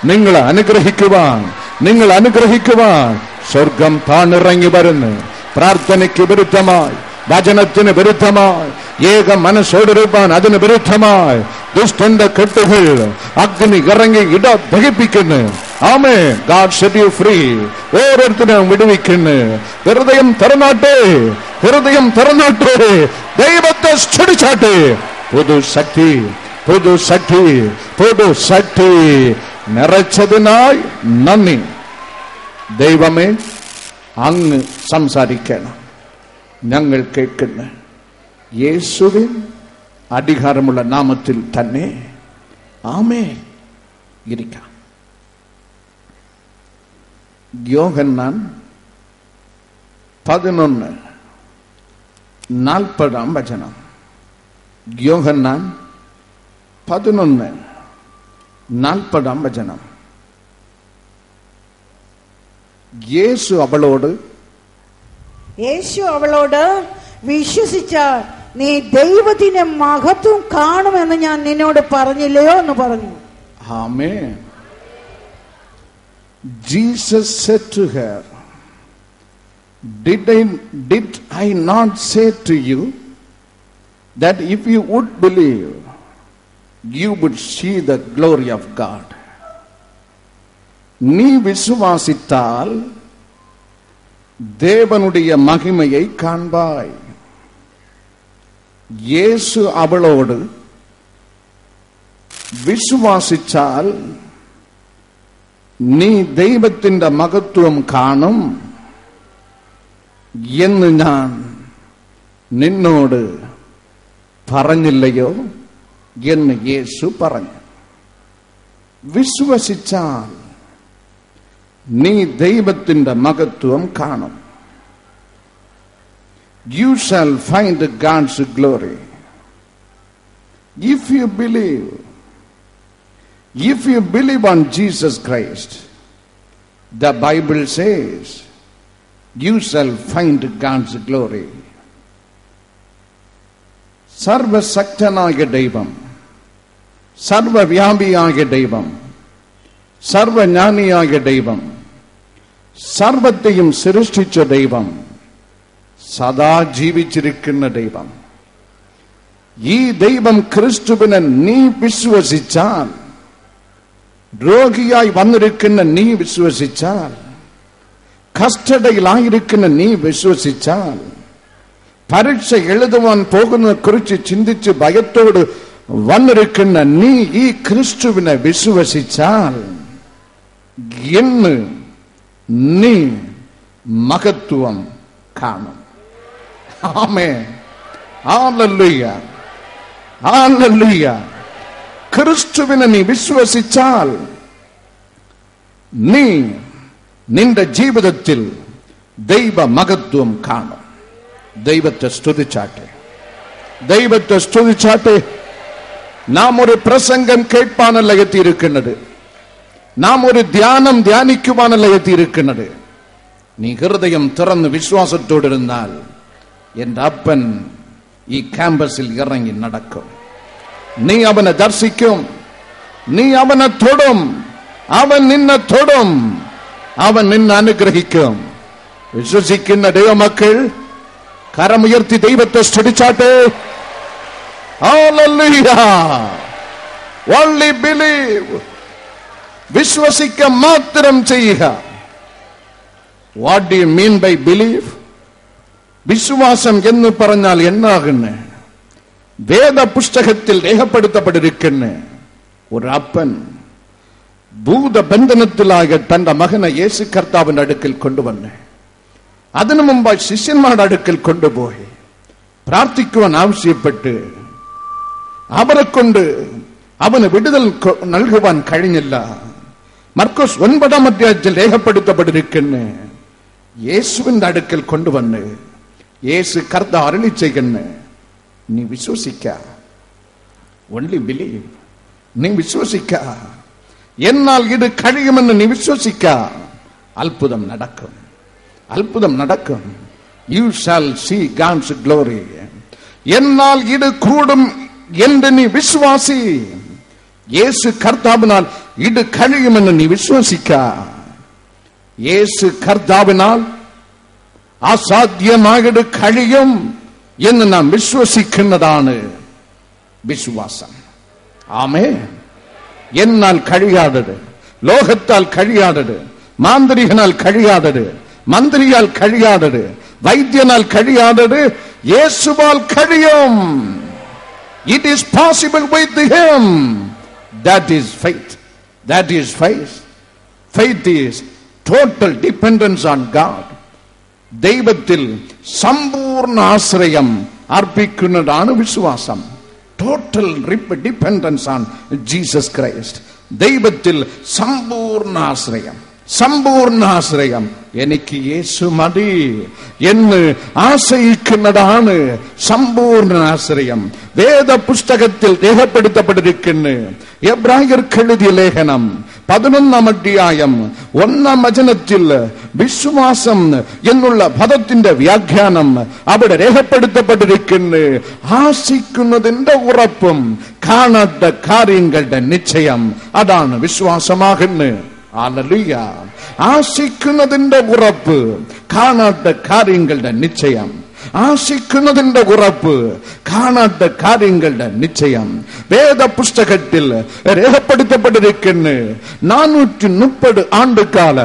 നിങ്ങളെ അനുഗ്രഹിക്കുവാൻ നിങ്ങൾ അനുഗ്രഹിക്കുവാൻ സ്വർഗം താണിറങ്ങി വരുന്നു. പ്രാർത്ഥനയ്ക്ക് വിരുദ്ധമായി, വചനത്തിന് വിരുദ്ധമായി, ഏക മനസ്സോടിരുപ്പാൻ അതിന് വിരുദ്ധമായി ദുഷ്ടന്റെ കെട്ടുകൾ അഗ്നി ഇറങ്ങി ഇട ദഹിപ്പിക്കുന്നു. ആമേ. God set you free. ഓരോരുത്തരും വിടുവിക്കുന്നു. ഹൃദയം തുറന്നാട്ടെ. ഹൃദയം തുറന്നാട്ടെ. ദൈവത്തെ സ്തുതിച്ചാട്ടെ. പുതുശക്തി പുതുശക്തി പുതുശക്തി നിറച്ചതിനായി നന്ദി. ദൈവമേ, അങ്ങ് സംസാരിക്കണം. ഞങ്ങൾ കേൾക്കുന്നു. യേശുവിൻ അധികാരമുള്ള നാമത്തിൽ തന്നെ. ആമേൻ. ഇരിക്കാം. യോഹന്നാൻ 11:40. യോഹന്നാൻ 11:40. യേശു അവളോട് വിശ്വസിച്ചാൽ നീ ദൈവത്തിന്റെ മഹത്വം കാണുമെന്ന് ഞാൻ നിന്നോട് പറഞ്ഞില്ലയോ എന്ന് പറഞ്ഞു. ആമേൻ. Jesus said to her, Did I not say to you that if you would believe, you would see the glory of God? நீ விசுவாசித்தால் தேவனுடைய மகிமையை காண்பாய். இயேசு அவளோடு விசுவாசித்தால் നീ ദൈവത്തിന്റെ മഹത്വം കാണും എന്ന് ഞാൻ നിന്നോട് പറഞ്ഞില്ലയോ എന്ന് യേശു പറഞ്ഞു. വിശ്വസിച്ചാൽ നീ ദൈവത്തിന്റെ മഹത്വം കാണും. You shall find God's glory. If you believe on Jesus Christ, the Bible says, you shall find God's glory. സർവശക്തനായ ദൈവം, സർവവ്യാപിയായ ദൈവം, സർവജ്ഞാനിയായ ദൈവം, സർവത്തെയും സൃഷ്ടിച്ച ദൈവം, സദാ ജീവിച്ചിരിക്കുന്ന ദൈവം. ഈ ദൈവം ക്രിസ്തുവിനെ നീ വിശ്വസിച്ചാൽ, രോഗിയായി വന്നിരിക്കുന്ന നീ വിശ്വസിച്ചാൽ, കഷ്ടതയിലായിരിക്കുന്ന നീ വിശ്വസിച്ചാൽ, പരീക്ഷ എഴുതുവാൻ പോകുന്നതിനെ കുറിച്ച് ചിന്തിച്ച് ഭയത്തോട് വന്നിരിക്കുന്ന നീ ഈ ക്രിസ്തുവിനെ വിശ്വസിച്ചാൽ എന്ന് നീ മഹത്വം കാണും. ആമേൻ. ഹല്ലേലൂയ. ഹല്ലേലൂയ. ക്രിസ്തുവിനെ നീ വിശ്വസിച്ചാൽ നീ നിന്റെ ജീവിതത്തിൽ ദൈവ മഹത്വം കാണും. ദൈവത്തെ സ്തുതിച്ചാട്ടെ, ദൈവത്തെ സ്തുതിച്ചാട്ടെ. നാം ഒരു പ്രസംഗം കേൾപ്പാനല്ല എത്തിയിരിക്കുന്നത്, നാം ഒരു ധ്യാനം ധ്യാനിക്കുവാനല്ല എത്തിയിരിക്കുന്നത്. നീ ഹൃദയം തുറന്ന് വിശ്വാസത്തോടിരുന്നാൽ എന്റെ അപ്പൻ ഈ ക്യാമ്പസിൽ ഇറങ്ങി നടക്കും. നീ അവനെ ദർശിക്കും, നീ അവനെ തൊടും, അവൻ നിന്നെ തൊടും, അവൻ നിന്നെ അനുഗ്രഹിക്കും. വിശ്വസിക്കുന്ന ദൈവമക്കൾ കരമുയർത്തി ദൈവത്തെ സ്തുതിച്ചാട്ടെ. Hallelujah. Only believe. വിശ്വസിക്ക മാത്രം ചെയ്യുക. What do you mean by believe? വിശ്വാസം എന്ന് പറഞ്ഞാൽ എന്നാകുന്നു? വേദപുസ്തകത്തിൽ രേഖപ്പെടുത്തപ്പെട്ടിരിക്കുന്ന ഒരു അപ്പൻ ഭൂതബന്ധനത്തിലായ തന്റെ മകനെ യേശു കർത്താവിന്റെ അടുക്കൽ കൊണ്ടുവന്ന് അതിനു മുമ്പായി ശിഷ്യന്മാരുടെ അടുക്കൽ കൊണ്ടുപോയി പ്രാർത്ഥിക്കുവാൻ ആവശ്യപ്പെട്ട് അവരെ കൊണ്ട് അവന് വിടുതൽ നൽകുവാൻ കഴിഞ്ഞില്ല. മർക്കോസ് 9-ാം അധ്യായത്തിൽ രേഖപ്പെടുത്തപ്പെട്ടിരിക്കുന്ന യേശുവിന്റെ അടുക്കൽ കൊണ്ടുവന്ന് യേശു കർത്താവ് അരുളി ചെയ്യുന്നു, നീ വിശ്വസിക്ക, only believe. നീ വിശ്വസിക്ക, എന്നാൽ ഇത് കഴിയുമെന്ന് നീ വിശ്വസിക്ക, അത്ഭുതം നടക്കും, അത്ഭുതം നടക്കും. You shall see God's glory. എന്നാൽ ഇത് കൂടും എന്ന് നീ വിശ്വാസി. യേശു കർത്താവിനാൽ ഇത് കഴിയുമെന്ന് നീ വിശ്വസിക്ക. യേശു കർത്താവിനാൽ അസാധ്യമായത് കഴിയും എന്ന് നാം വിശ്വസിക്കുന്നതാണ് വിശ്വാസം. ആമേൻ. എന്നാൽ കഴിയാതത്, ലോകത്താൽ കഴിയാതത്, മാന്ത്രികനാൽ കഴിയാതത്, മന്ത്രിയാൽ കഴിയാതത്, വൈദ്യനാൽ കഴിയാതത് യേശുവാൽ കഴിയും. It is possible with him. That is faith. That is faith. Faith is total dependence on God. ദൈവത്തിൽ സമ്പൂർണ്ണ ആശ്രയം അർപ്പിക്കുന്നതാണ് വിശ്വാസം. Total dependence on Jesus Christ. ദൈവത്തിൽ സമ്പൂർണ്ണ ആശ്രയം, സമ്പൂർണ്ണ ആശ്രയം. എനിക്ക് യേശു മതി എന്ന് ആശ്രയിക്കുന്നതാണ് സമ്പൂർണ്ണ ആശ്രയം. വേദപുസ്തകത്തിൽ രേഖപ്പെടുത്തപ്പെട്ടിരിക്കുന്ന എബ്രായർക്ക് എഴുതിയ ലേഖനം 11-ാം അധ്യായം 1-ാം വചനത്തിൽ വിശ്വാസം എന്നുള്ള പദത്തിന്റെ വ്യാഖ്യാനം അവിടെ രേഖപ്പെടുത്തപ്പെട്ടിരിക്കുന്ന ആശിക്കുന്നതിന്റെ ഉറപ്പും കാണാത്ത കാര്യങ്ങളുടെ നിശ്ചയം, അതാണ് വിശ്വാസമാകുന്നത്. ഹല്ലേലൂയ. ആശിക്കുന്നതിന്റെ ഉറപ്പ്, കാണാത്ത കാര്യങ്ങളുടെ നിശ്ചയം. ആശിക്കുന്നതിന്റെ ഉറപ്പ്, കാണാത്ത കാര്യങ്ങളുടെ നിശ്ചയം. വേദപുസ്തകത്തിൽ രേഖപ്പെടുത്തപ്പെട്ടിരിക്കുന്ന 430 ആണ്ടുകാല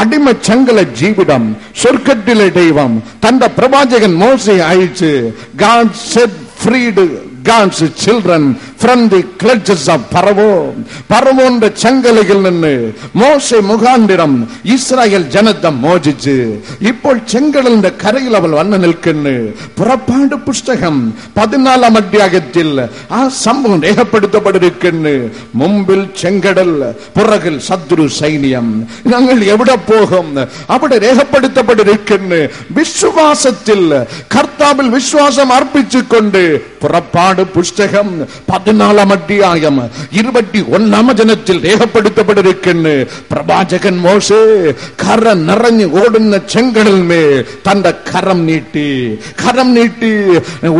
അടിമച്ചങ്കല ജീവിതം സ്വർഗത്തിലെ ദൈവം തന്റെ പ്രവാചകൻ മോശയെ അയച്ച് God set freed God's children from the clutches of Pharaoh. ഫറവോന്റെ ചങ്ങലയിൽ നിന്ന് മോശെ മുഖാന്തരം ഇസ്രായേൽ ജനത്തെ മോചിച്ച് ഇപ്പോൾ ചെങ്കടലിന്റെ കരയിൽ അവൾ വന്നു നിൽക്കുന്നു. പുറപ്പാട് പുസ്തകം 14-ാം അധ്യായത്തിൽ ആ സംഭവം രേഖപ്പെടുത്തപ്പെട്ടിരിക്കുന്നു. മുമ്പിൽ ചെങ്കടൽ, പുറകിൽ ശത്രു സൈന്യം. ഞങ്ങൾ എവിടെ പോകും? അവിടെ രേഖപ്പെടുത്തപ്പെട്ടിരിക്കുന്നു. വിശ്വാസത്തിൽ കർത്താവിൽ വിശ്വാസം അർപ്പിച്ചുകൊണ്ട് പുറപ്പാട് പുസ്തകം 14-ാം അധ്യായം 21-ാം വചനത്തിൽ രേഖപ്പെടുത്തപ്പെട്ടിരിക്കുന്നു. പ്രവാചകൻ മോശെ കര നിറഞ്ഞു ഓടുന്ന ചെങ്കടലിന്മേ തന്റെ കരം നീട്ടി, കരം നീട്ടി.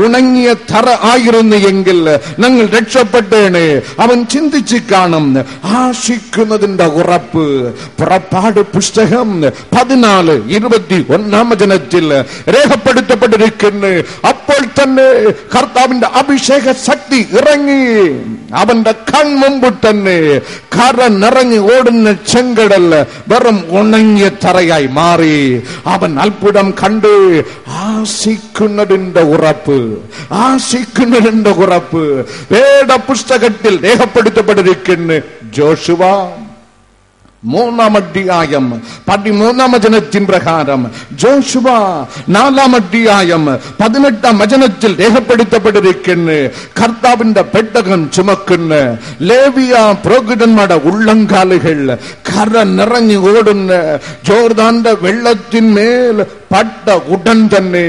ഉണങ്ങിയ തറ ആയിരുന്നു എങ്കിൽ ഞങ്ങൾ രക്ഷപ്പെട്ടേണ്. അവൻ ചിന്തിച്ച് കാണും. ആശിക്കുന്നതിന്റെ ഉറപ്പ്. പുറപ്പാട് പുസ്തകം 14:21-ാം വചനത്തിൽ രേഖപ്പെടുത്തപ്പെട്ടിരിക്കുന്നു. അപ്പോൾ തന്നെ കർത്താവിന്റെ അഭിഷേക ശക്തി ഇറങ്ങി അവന്റെ കൺമുമ്പിൽ തന്നെ കര നിറഞ്ഞു ഓടുന്ന ചെങ്കടൽ വെറും ഉണങ്ങിയ തറയായി മാറി. അവൻ അത്ഭുതം കണ്ട്. ആശിക്കുന്നതിന്റെ ഉറപ്പ്, ആശിക്കുന്നതിന്റെ ഉറപ്പ് വേദപുസ്തകത്തിൽ രേഖപ്പെടുത്തപ്പെട്ടിരിക്കുന്നു. ജോഷുവ 3-ാം അധ്യായം 13-ാം വചനത്തിൻ പ്രകാരം, ജോഷുവ 4-ാം അധ്യായം 18-ാം വചനത്തിൽ രേഖപ്പെടുത്തപ്പെട്ടിരിക്കുന്നു. കർത്താവിന്റെ പെട്ടകം ചുമക്കുന്ന ലേവിയ പുരോഹിതന്മാരുടെ ഉള്ളങ്കാലുകൾ കര നിറഞ്ഞു ഓടുന്ന ജോർദാന്റെ വെള്ളത്തിന്മേൽ പട്ട ഉടൻ തന്നെ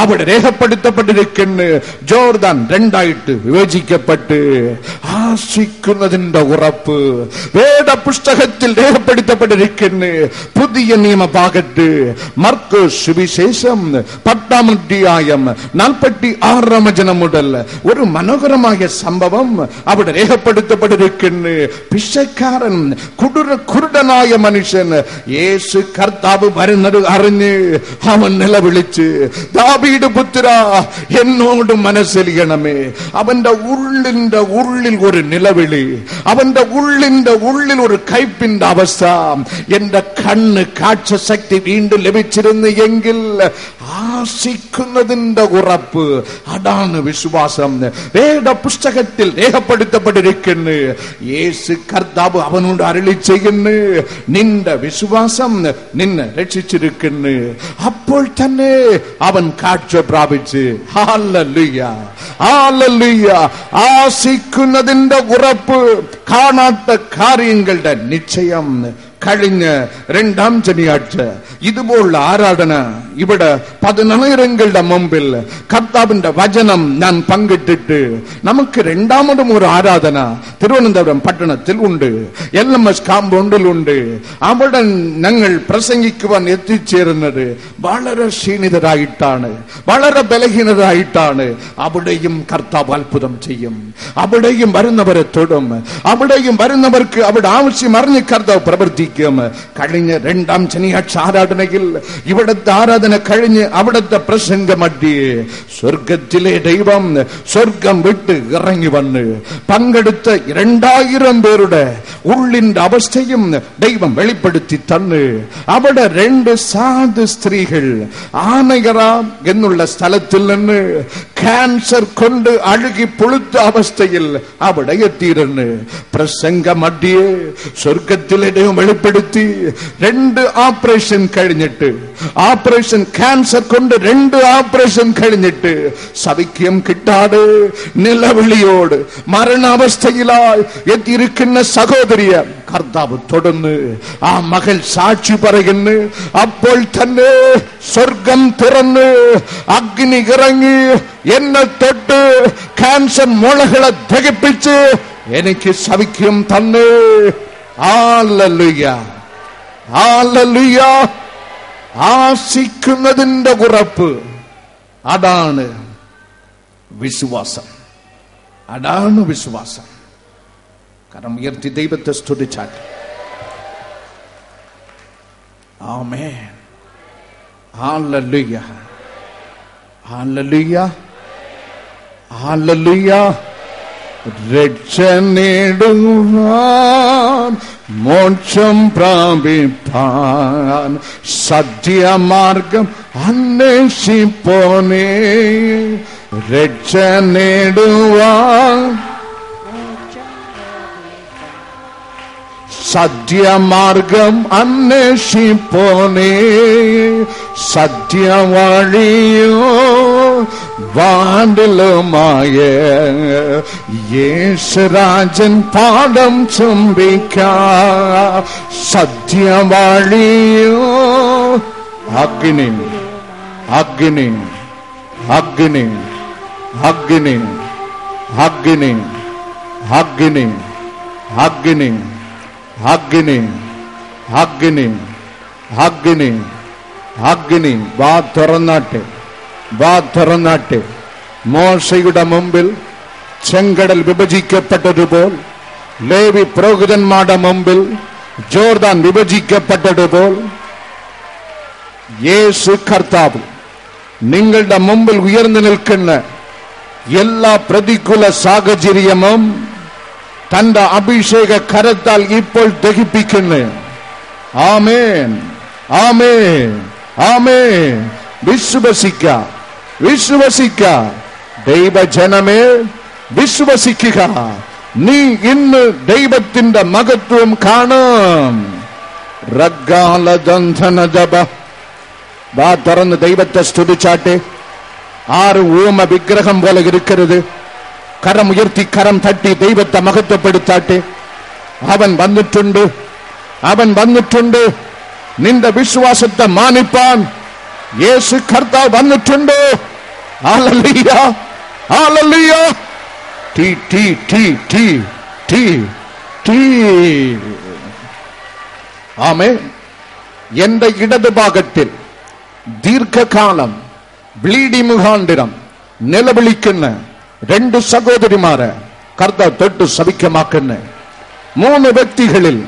അവിടെ രേഖപ്പെടുത്തപ്പെട്ടിരിക്കുന്നു. ജോർദാൻ 2ആയിട്ട് വിഭജിക്കപ്പെട്ട് ആശിക്കുന്നതിന്റെ ഉറപ്പ് വേദപുസ്തകത്തിൽ രേഖപ്പെടുത്തപ്പെട്ടിരിക്കുന്നു. പുതിയ നിയമഭാഗത്ത് മർക്കോസ് സുവിശേഷം 10-ാം അധ്യായം 46-ാം വചനം മുതൽ ഒരു മനോഹരമായ സംഭവം അവിടെ രേഖപ്പെടുത്തപ്പെട്ടിരിക്കുന്നു. പിശക്കാരൻ കുരുടനായ മനുഷ്യൻ യേശു കർത്താവ് വരുന്നത് അറിഞ്ഞ് അവൻ നിലവിളിച്ച്, ദാവീദ് പുത്ര എന്നോട് മനസ്സലിയണമേ. അവന്റെ ഉള്ളിൽ ഒരു നിലവിളി, അവന്റെ ഉള്ളിൽ ഒരു കയ്പിന്റെ അവസ്ഥ. എന്റെ കണ്ണ് കാഴ്ച ശക്തി വീണ്ടും ലഭിച്ചിരുന്നു എങ്കിൽ ആശിക്കുന്നതിന്റെ ഉറപ്പ്, അതാണ് വിശ്വാസം. വേദപുസ്തകത്തിൽ രേഖപ്പെടുത്തപ്പെട്ടിരിക്കുന്നു. യേശു കർത്താവ് അവനോട് അരുളി ചെയ്യുന്നു, നിന്റെ വിശ്വാസം നിന്നെ രക്ഷിച്ചിരിക്കുന്നു. അപ്പോൾ തന്നെ അവൻ കാഴ്ച പ്രാപിച്ച്, ഹല്ലേലൂയ ഹല്ലേലൂയ. ആശിക്കുന്നതിന്റെ ഉറപ്പ്, കാണാത്ത കാര്യങ്ങളുടെ നിശ്ചയം. കഴിഞ്ഞ 2-ാം ശനിയാഴ്ച ഇതുപോലുള്ള ആരാധന ഇവിടെ 10,000ങ്ങളുടെ മുമ്പിൽ കർത്താവിന്റെ വചനം ഞാൻ പങ്കിട്ടിട്ട് നമുക്ക് 2ാമതും ഒരു ആരാധന തിരുവനന്തപുരം പട്ടണത്തിൽ ഉണ്ട്, LMS കാമ്പൗണ്ടിലുണ്ട്. അവിടെ ഞങ്ങൾ പ്രസംഗിക്കുവാൻ എത്തിച്ചേരുന്നത് വളരെ ക്ഷീണിതരായിട്ടാണ്, വളരെ ബലഹീനരായിട്ടാണ്. അവിടെയും കർത്താവ് അത്ഭുതം ചെയ്യും, അവിടെയും വരുന്നവരെ തൊടും, അവിടെയും വരുന്നവർക്ക് അവിടെ ആവശ്യം അറിഞ്ഞ് കർത്താവ് പ്രവർത്തിക്കും. കഴിഞ്ഞ 2-ാം ശനിയാഴ്ച ആരാധനയിൽ ഇവിടുത്തെ ആരാധന കഴിഞ്ഞ് അവിടുത്തെ പ്രസംഗമധ്യേ സ്വർഗത്തിലെ ദൈവം സ്വർഗം വിട്ട് ഇറങ്ങി വന്ന് പങ്കെടുത്ത 2000 പേരുടെ ഉള്ളിന്റെ അവസ്ഥയും ദൈവം വെളിപ്പെടുത്തി തന്ന് അവിടെ 2 സാധു സ്ത്രീകൾ ആനയറ എന്നുള്ള സ്ഥലത്തിൽ നിന്ന് ക്യാൻസർ കൊണ്ട് അഴുകി പുളുത്ത അവസ്ഥയിൽ അവിടെ എത്തിയിരുന്നു. പ്രസംഗമധ്യേ സ്വർഗത്തിലെ ദൈവം വെളിപ്പെടുത്തി 2 ഓപ്പറേഷൻ കഴിഞ്ഞിട്ട്, ഓപ്പറേഷൻ ക്യാൻസർ കൊണ്ട് 2 ഓപ്പറേഷൻ കഴിഞ്ഞിട്ട് സൗഖ്യം കിട്ടാതെ നിലവിളിയോട് മരണാവസ്ഥയിലായി എത്തിയിരിക്കുന്ന സഹോദരിയെ കർത്താവ് തൊടുന്ന് ആ മകൾ സാക്ഷി പറയുന്നു. അപ്പോൾ തന്നെ സ്വർഗം തുറന്ന് അഗ്നി ഇറങ്ങി എന്നെ തൊട്ട് ക്യാൻസർ മുളകളെ ദഹിപ്പിച്ച് എനിക്ക് സൗഖ്യം തന്നു. Hallelujah hallelujah. ആശിക്കുന്നതിന്റെ ഉറപ്പ്, അതാണ് വിശ്വാസം, അതാണ് വിശ്വാസം. കാരണം ഉയർത്തി ദൈവത്തെ സ്തുതിച്ചാൽ ആമേൻ. ഹല്ലേലൂയ ഹല്ലേലൂയ ഹല്ലേലൂയ. രക്ഷ നേടുവാൻ മോക്ഷം പ്രാപിപ്പാൻ സത്യമാർഗം അന്വേഷിപ്പോനേ. രക്ഷ നേടുവാൻ സത്യമാർഗം അന്വേഷിപ്പോനേ. സത്യവഴിയോ വാണ്ടിലുമായ യേശുരാജൻ പാഠം ചുംബിക്കാം. സത്യവഴിയോ അഗ്നി അഗ്നി അഗ്നി അഗ്നി അഗ്നി അഗ്നി അഗ്നി അഗ്നി അഗ്നി അഗ്നി അഗ്നി. വാ തുറന്നാട്ടെ, വാ തുറന്നാട്ടെ. മോശയുടെ മുമ്പിൽ ചെങ്കടൽ വിഭജിക്കപ്പെട്ടതുപോൽ, ലേവി പുരോഹിതന്മാരുടെ മുമ്പിൽ ജോർദാൻ വിഭജിക്കപ്പെട്ടതുപോൽ, യേശു കർത്താവ് നിങ്ങളുടെ മുമ്പിൽ ഉയർന്നു നിൽക്കുന്ന എല്ലാ പ്രതികൂല സാഹചര്യവും തന്റെ അഭിഷേക കരത്താൽ ഇപ്പോൾ ദഹിപ്പിക്കുന്നു. ആമേൻ ആമേൻ ആമേൻ. വിശ്വസിക്ക വിശ്വസിക്ക. ദൈവജനമേ വിശ്വസിക്കുക. നീ ഇന്ന് ദൈവത്തിന്റെ മഹത്വം കാണും. வா திறந்து தெய்வத்தை ஸ்துதிச்சாட்டு. 6 ஊம விக்கிரகம் போல இருக்கிறது. கரம் உயர்த்தி கரம் தட்டி தெய்வத்தை மகத்துவப்படுத்தாட்டு. அவன் வந்துட்டுண்டு, அவன் வந்துட்டுண்டு. நின்ற விசுவாசத்தை மானிப்பான். இயேசு கர்த்தா வந்துட்டுண்டு. ஹல்லேலூயா, ஹல்லேலூயா. டி டி டி டி டி டி. ஆமென். எந்த இடது பாகத்தில் தீர்க்க காலம் ப்ளீடி முகாந்திரம் நிலவிழிக்குன்னு 2 சகோதரிமார கர்த்தா தொட்டு சபிக்கமாக்குன்னு 3 വ്യക്തിகளில்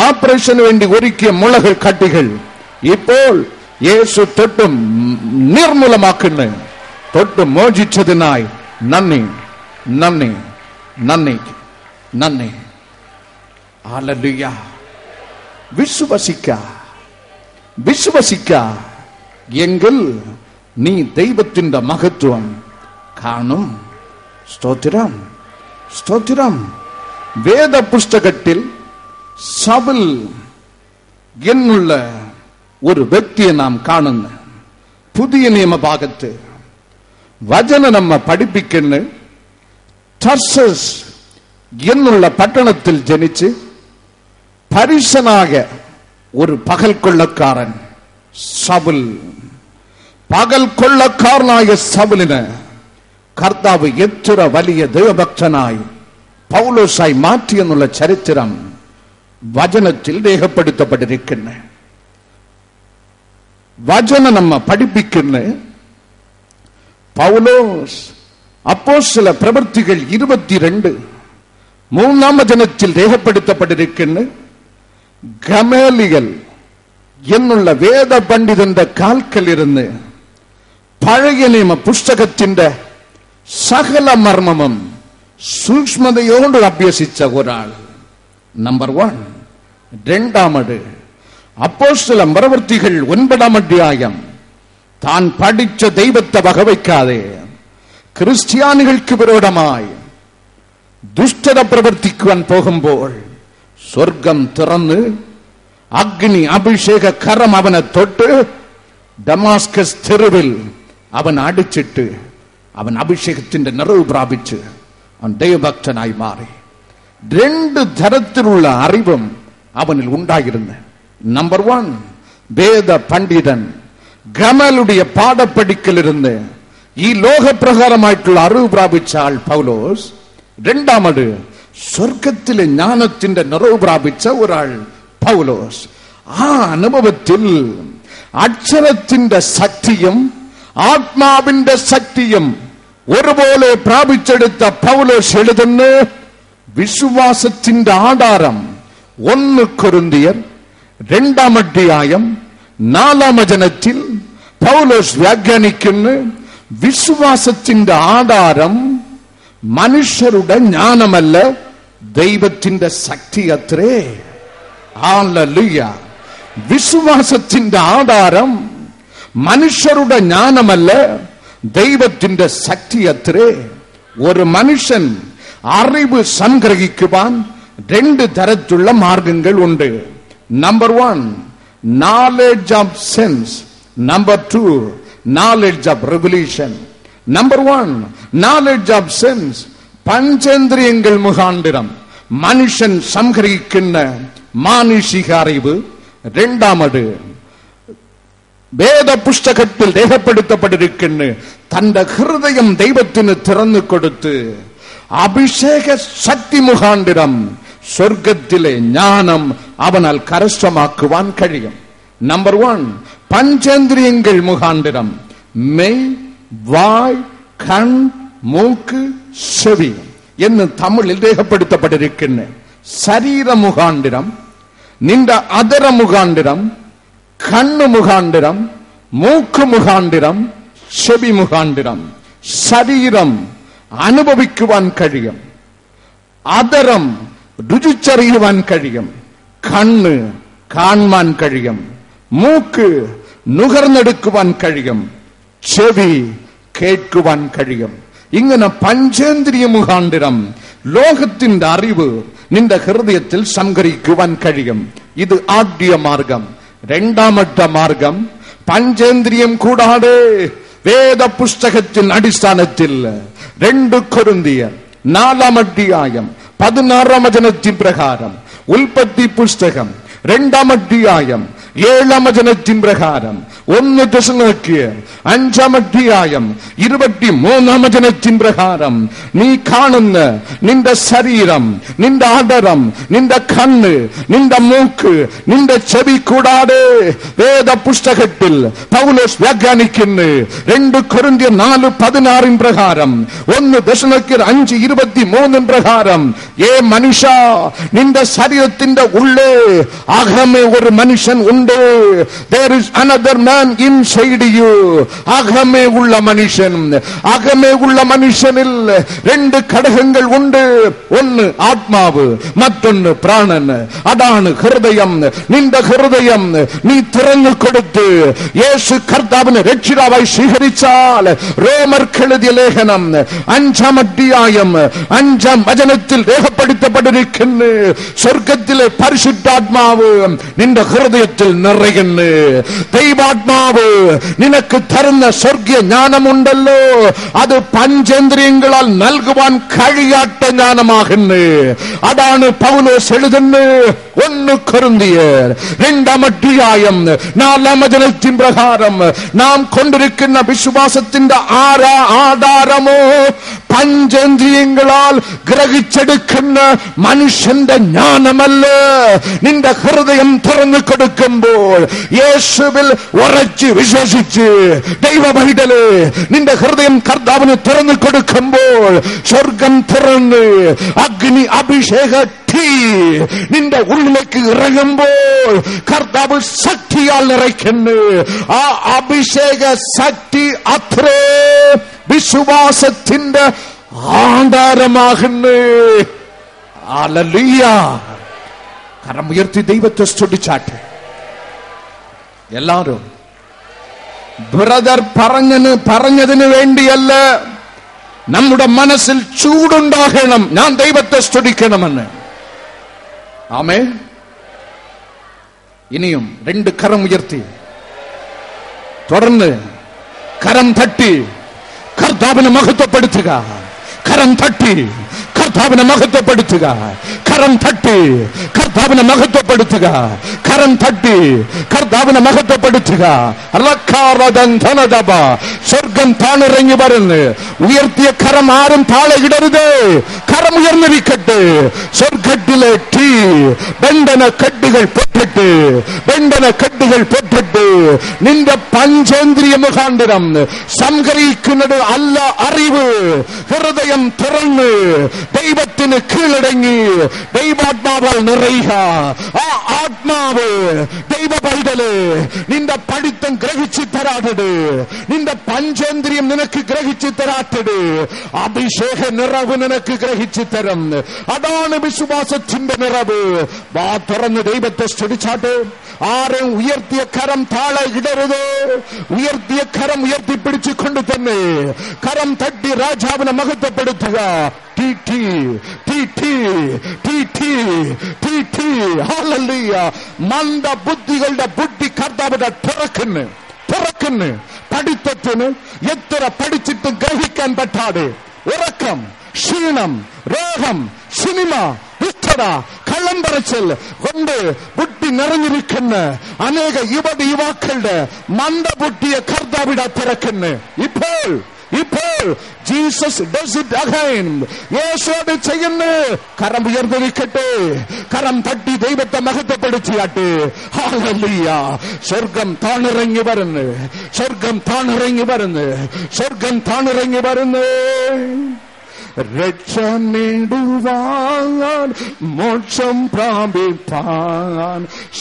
ஆபரேஷன் வேண்டி ஒருக்கிய முளகள் கட்டிகள் இப்போ இயேசு தொட்டு நிர்மூலமாக்குன்னு தொட்டு மோஜிச்சதினாய் நன்றி நன்றி நன்றி நன்றி. ஹல்லேலூயா. വിശ്വസിക്ക എങ്കിൽ നീ ദൈവത്തിന്റെ മഹത്വം കാണും. സ്തോത്രം സ്തോത്രം. വേദപുസ്തകത്തിൽ സൗൽ എന്നുള്ള ഒരു വ്യക്തിയെ നാം കാണുന്നു. പുതിയ നിയമഭാഗത്ത് വചനം നമ്മെ പഠിപ്പിക്കുന്നു. ടർസസ് എന്നുള്ള പട്ടണത്തിൽ ജനിച്ച് பரிசனாக ஒரு பகல் கொள்ளக்காரன் சவுல். பகல் கொள்ளக்காரனாய சவுலின கர்த்தாവ് എത്ര വലിയ ദൈവഭക്തനായി പൗലോസായി മാറ്റിയെന്നുള്ള ചരിത്രം വചനത്തിൽ രേഖപ്പെടുത്തപ്പെട്ടിരിക്കുന്നു. വചനം നമ്മെ പഠിപ്പിക്കുന്നു. പൗലോസ് അപ്പോസ്തല പ്രവൃത്തികൾ 22 3-ാം വചനത്തിൽ രേഖപ്പെടുത്തപ്പെട്ടിരിക്കുന്നു. ഗമേലിയൽ എന്നുള്ള വേദ പണ്ഡിതന്റെ കാൽക്കലിരുന്ന് പഴയ നിയമ പുസ്തകത്തിന്റെ സകല മർമ്മവും സൂക്ഷ്മതയോട് അഭ്യസിച്ച ഒരാൾ. നമ്പർ 1. രണ്ടാമത് അപ്പോസ്തല പ്രവൃത്തികൾ 9-ാം അധ്യായം താൻ പഠിച്ച ദൈവത്തെ വകവയ്ക്കാതെ ക്രിസ്ത്യാനികൾക്ക് വിരോധമായി ദുഷ്ടത പ്രവർത്തിക്കുവാൻ പോകുമ്പോൾ സ്വർഗം തുറന്ന് അഗ്നി അഭിഷേക കരം അവനെ തൊട്ട് ഡമാസ്കസ് തെരുവിൽ അവൻ അടിച്ചിട്ട് അവൻ അഭിഷേകത്തിന്റെ നിറവ് പ്രാപിച്ച് അവൻ ദൈവഭക്തനായി മാറി. 2 തരത്തിലുള്ള അറിവും അവനിൽ ഉണ്ടായിരുന്നു. നമ്പർ 1 വേദ പണ്ഡിതൻ ഗമലുடைய പാഠപ്പടിക്കലിരുന്ന് ഈ ലോകപ്രകാരമായിട്ടുള്ള അറിവ് പ്രാപിച്ച ആൾ പൗലോസ്. രണ്ടാമത് സ്വർഗത്തിലെ ജ്ഞാനത്തിന്റെ നിറവ് പ്രാപിച്ച ഒരാൾ പൗലോസ്. ആ അനുഭവത്തിൽ അക്ഷരത്തിന്റെ ശക്തിയും ആത്മാവിന്റെ ശക്തിയും ഒരുപോലെ പ്രാപിച്ചെടുത്ത പൗലോസ് എഴുതുന്നു. വിശ്വാസത്തിന്റെ ആധാരം 1 കൊരിന്ത്യർ 2-ാം അധ്യായം 4-ാം വചനത്തിൽ പൗലോസ് വ്യാഖ്യാനിക്കുന്നു. വിശ്വാസത്തിന്റെ ആധാരം മനുഷ്യരുടെ ജ്ഞാനമല്ല, ദൈവത്തിന്റെ ശക്തി അത്രേ. ഹല്ലേലൂയ. വിശ്വാസത്തിന്റെ ആധാരം മനുഷ്യരുടെ ജ്ഞാനമല്ല, ദൈവത്തിന്റെ ശക്തി അത്രേ. ഒരു മനുഷ്യൻ അറിവ് സംഗ്രഹിക്കുവാൻ 2 തരത്തിലുള്ള മാർഗങ്ങൾ ഉണ്ട്. Number 1 knowledge of sense. Number 2 knowledge of revelation. Number 1 knowledge of sense. പഞ്ചേന്ദ്രിയങ്ങൾ മുഖാന്തരം മനുഷ്യൻ സംഗ്രഹിക്കുന്ന മാനുഷിക അറിവ്. രണ്ടാമത് വേദപുസ്തകത്തിൽ രേഖപ്പെടുത്തപ്പെട്ടിരിക്കുന്ന തന്റെ ഹൃദയം ദൈവത്തിന് തുറന്നു കൊടുത്ത് അഭിഷേക ശക്തി മുഖാന്തരം സ്വർഗത്തിലെ ജ്ഞാനം അവനാൽ കരസ്ഥമാക്കുവാൻ കഴിയും. നമ്പർ 1 പഞ്ചേന്ദ്രിയങ്ങൾ മുഖാന്തരം മെയ്, വായ്, കൺ, മൂക്ക്, ചെവി എന്ന് തമിഴിൽ രേഖപ്പെടുത്തപ്പെട്ടിരിക്കുന്നു. ശരീര മുഖാന്തരം, നിന്റെ അതര മുഖാന്തരം, കണ്ണ് മുഖാന്തരം, മൂക്ക് മുഖാന്തരം, ചെവി മുഖാന്തരം ശരീരം അനുഭവിക്കുവാൻ കഴിയും. അതരം രുചിച്ചറിയുവാൻ കഴിയും. കണ്ണ് കാണുവാൻ കഴിയും. മൂക്ക് നുകർന്നെടുക്കുവാൻ കഴിയും. ചെവി കേൾക്കുവാൻ കഴിയും. ഇങ്ങനെ പഞ്ചേന്ദ്രിയ മുഖാന്തരം ലോകത്തിന്റെ അറിവ് നിന്റെ ഹൃദയത്തിൽ സംഗ്രഹിക്കുവാൻ കഴിയും. ഇത് ആദ്യ മാർഗം. രണ്ടാമത്തെ മാർഗം, പഞ്ചേന്ദ്രിയം കൂടാതെ വേദപുസ്തകത്തിൻ അടിസ്ഥാനത്തിൽ 2 കൊരിന്ത്യർ 4 അധ്യായം 16 വചനത്തിൻ പ്രകാരം, ഉൽപ്പത്തി പുസ്തകം 2 അധ്യായം 7 വചനത്തിൻ പ്രകാരം, 1 തെസ്സലോനിക്കർ 5 അധ്യായം 23 വചനത്തിൻ പ്രകാരം നീ കാണുന്ന നിന്റെ ശരീരം, നിന്റെ ആദരം, നിന്റെ കണ്ണ്, നിന്റെ മൂക്ക്, നിന്റെ ചെവി കൂടാതെ വേദപുസ്തകത്തിൽ പൗലോസ് വ്യാഖ്യാനിക്കുന്നു 2 കൊരിന്ത്യർ 4:16 പ്രകാരം, 1 തെസ്സലോനിക്കർ 5:23 പ്രകാരം, മനുഷ്യ, നിന്റെ ശരീരത്തിന്റെ ഉള്ളേ അകമേ ഒരു മനുഷ്യൻ ഉണ്ട്. There is another man inside you. അകമേ ഉള്ള മനുഷ്യൻ, അകമേ ഉള്ള മനുഷ്യനിൽ 2 ഘടകങ്ങൾ ഉണ്ട്. ഒന്ന് ആത്മാവ്, മറ്റൊന്ന് പ്രാണൻ. അതാണ് ഹൃദയം. നിന്റെ ഹൃദയം നീ തുറന്നു കൊടുത്ത് യേശു കർത്താവിനെ രക്ഷിതാവായി സ്വീകരിച്ചാൽ, റോമർക്കെഴുതിയ ലേഖനം 5 അധ്യായം 5 വചനത്തിൽ രേഖപ്പെടുത്തപ്പെട്ടിരിക്കുന്നു, സ്വർഗത്തിലെ പരിശുദ്ധാത്മാവ് നിന്റെ ഹൃദയത്തിൽ നിറയുന്നു. ദൈവാത്മാവ് നിനക്ക് തരുന്ന സ്വർഗീയ ജ്ഞാനമുണ്ടല്ലോ, അത് പഞ്ചേന്ദ്രിയങ്ങളാൽ നൽകുവാൻ കഴിയാത്ത ജ്ഞാനമാകുന്നു. അതാണ് പൗലോസ് എഴുതുന്നത് 1 കൊരിന്ത്യർ 2 അധ്യായം 4 വചനത്തിൻ പ്രകാരം, നാം കൊണ്ടിരിക്കുന്ന വിശ്വാസത്തിന്റെ ആധാരമോ പഞ്ചേന്ദ്രിയങ്ങളാൽ ഗ്രഹിച്ചെടുക്കുന്ന മനുഷ്യന്റെ ജ്ഞാനമല്ല. നിന്റെ ഹൃദയം തുറന്നു കൊടുക്കുമ്പോൾ, യേശുവിൽ ഉറച്ച് വിശ്വസിച്ച് ദൈവ പൈതലേ, നിന്റെ ഹൃദയം കർത്താവിന് തുറന്നു കൊടുക്കുമ്പോൾ, സ്വർഗം തുറന്ന് അഗ്നി അഭിഷേക നിന്റെ ഉള്ളിലേക്ക് ഇറങ്ങുമ്പോൾ കർത്താവ് ശക്തിയാൽ നിറയ്ക്കുന്നു. ആ അഭിഷേക ശക്തി അത്രേ വിശ്വാസത്തിന്റെ ആധാരമാകുന്നു. ഹല്ലേലൂയ. കരം ഉയർത്തി ദൈവത്തെ സ്തുതിച്ചാട്ടെ എല്ലാവരും. ബ്രദർ പറഞ്ഞതിന് വേണ്ടിയല്ല, നമ്മുടെ മനസ്സിൽ ചൂടുണ്ടാകണം, ഞാൻ ദൈവത്തെ സ്തുതിക്കണമെന്ന്. ആമേൻ. ഇനിയും 2 കരം ഉയർത്തി തുടർന്ന് കരം തട്ടി കർത്താവിനെ മഹത്വപ്പെടുത്തുക. കരം തട്ടി കർത്താവിനെ മഹത്വപ്പെടുത്തുക. കരം തട്ടി കർത്താവിനെ മഹത്വപ്പെടുത്തുക. കരം തട്ടി കർത്താവിനെ മഹത്വപ്പെടുത്തുക. സ്വർഗം താണിറങ്ങി വരുന്നു. ഉയർത്തിയ കരം ആരും താഴെ ഇടരുത്. കരം ഉയർന്നിരിക്കട്ടെ. സ്വർഗത്തിലെ തീ ബന്ധന കെട്ടുകൾ പൊട്ടിട്ട്, ബന്ധന കെട്ടുകൾ പൊട്ടിട്ട് നിന്റെ പഞ്ചേന്ദ്രിയ മുഖാന്തരം സംഗ്രഹിക്കുന്നത് അല്ല അറിവ്. ഹൃദയം തുറന്ന് ദൈവത്തിന് കീഴടങ്ങി ദൈവാത്മാവാൽ നിറയുക. ആ ആത്മാവ് ദൈവ പൈതലേ, നിന്റെ പഠിത്തം ഗ്രഹിച്ചു തരാത്തത്, നിന്റെ പഞ്ചേന്ദ്രിയം നിനക്ക് ഗ്രഹിച്ചു തരാത്തത്, അഭിഷേക നിറവ് നിനക്ക് ഗ്രഹിച്ചു തരും. അതാണ് വിശ്വാസത്തിന്റെ നിറവ്. വാ തുറന്ന് ദൈവത്തെ സ്തുതിച്ചാട്ടെ. ആരും ഉയർത്തിയ കരം താഴെ ഇടരുത്. ഉയർത്തിയ കരം ഉയർത്തിപ്പിടിച്ചുകൊണ്ട് തന്നെ കരം തട്ടി രാജാവിനെ മഹത്വപ്പെടുത്തുക. മന്ദബുദ്ധികളുടെ ബുദ്ധി കർത്താവിനെ തുറക്കുന്നു. പഠിത്തത്തിന് എത്ര പഠിച്ചിട്ടും ഗ്രഹിക്കാൻ പറ്റാതെ ഉറക്കം, ക്ഷീണം, രോഗം, സിനിമ, വിസ്തര, കള്ളം പറച്ചിൽ കൊണ്ട് ബുദ്ധി നിറഞ്ഞിരിക്കുന്ന അനേക യുവാക്കളുടെ മന്ദബുദ്ധിയെ കർത്താവിനെ തുറക്കുന്നു. ഇപ്പോൾ ജീസസ് does it again. യേശുവോട് ചെയ്യുന്നു. കരം ഉയർന്നിരിക്കട്ടെ. കരം തട്ടി ദൈവത്തെ മഹത്വപ്പെടുത്തിയാട്ടെ. ഹല്ലേലൂയ. സ്വർഗം താണിറങ്ങി വരുന്നു. സ്വർഗം താണിറങ്ങി വരുന്നു. സ്വർഗം താണിറങ്ങി വരുന്നു. രക്ഷ നേടുവാൻ, മോക്ഷം പ്രാപിപ്പാൻ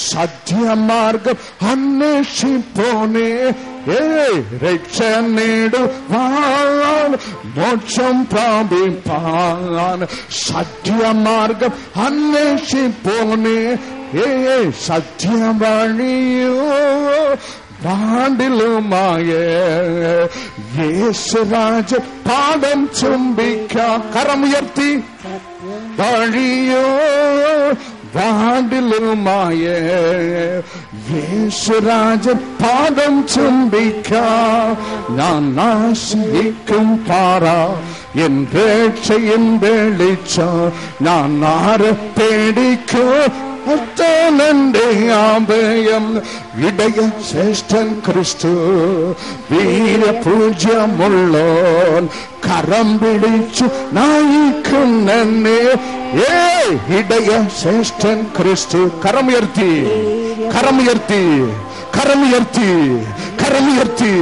സത്യമാർഗം അന്വേഷിപ്പോനെ. രക്ഷ നേടുവാൻ, മോക്ഷം പ്രാപിപ്പാൻ സത്യമാർഗം അന്വേഷിപ്പോനെ. സത്യം വഴിയോ പാടിലുമായ യേശുരാജ പാദം ചുംബിക്കാം. കരമുയർത്തി വഴിയോ വാടിലുമായ യേശുരാജ പാദം ചുംബിക്കാം. ഞാൻ ആശ്രയിക്കും പാറ എൻ രക്ഷയിൻ വെളിച്ചം. ഞാൻ ആരെ പേടിക്കും അത്തനന്റെ ആഭയം. ഇടയ ശ്രേഷ്ഠൻ ക്രിസ്തു വീരപൂജ്യമുള്ളോൻ കരം പിടിച്ചു നയിക്കുന്നെ. ഇടയ ശ്രേഷ്ഠൻ ക്രിസ്തു. കരമുയർത്തി കരമുയർത്തി കരമുയർത്തി കരമുയർത്തി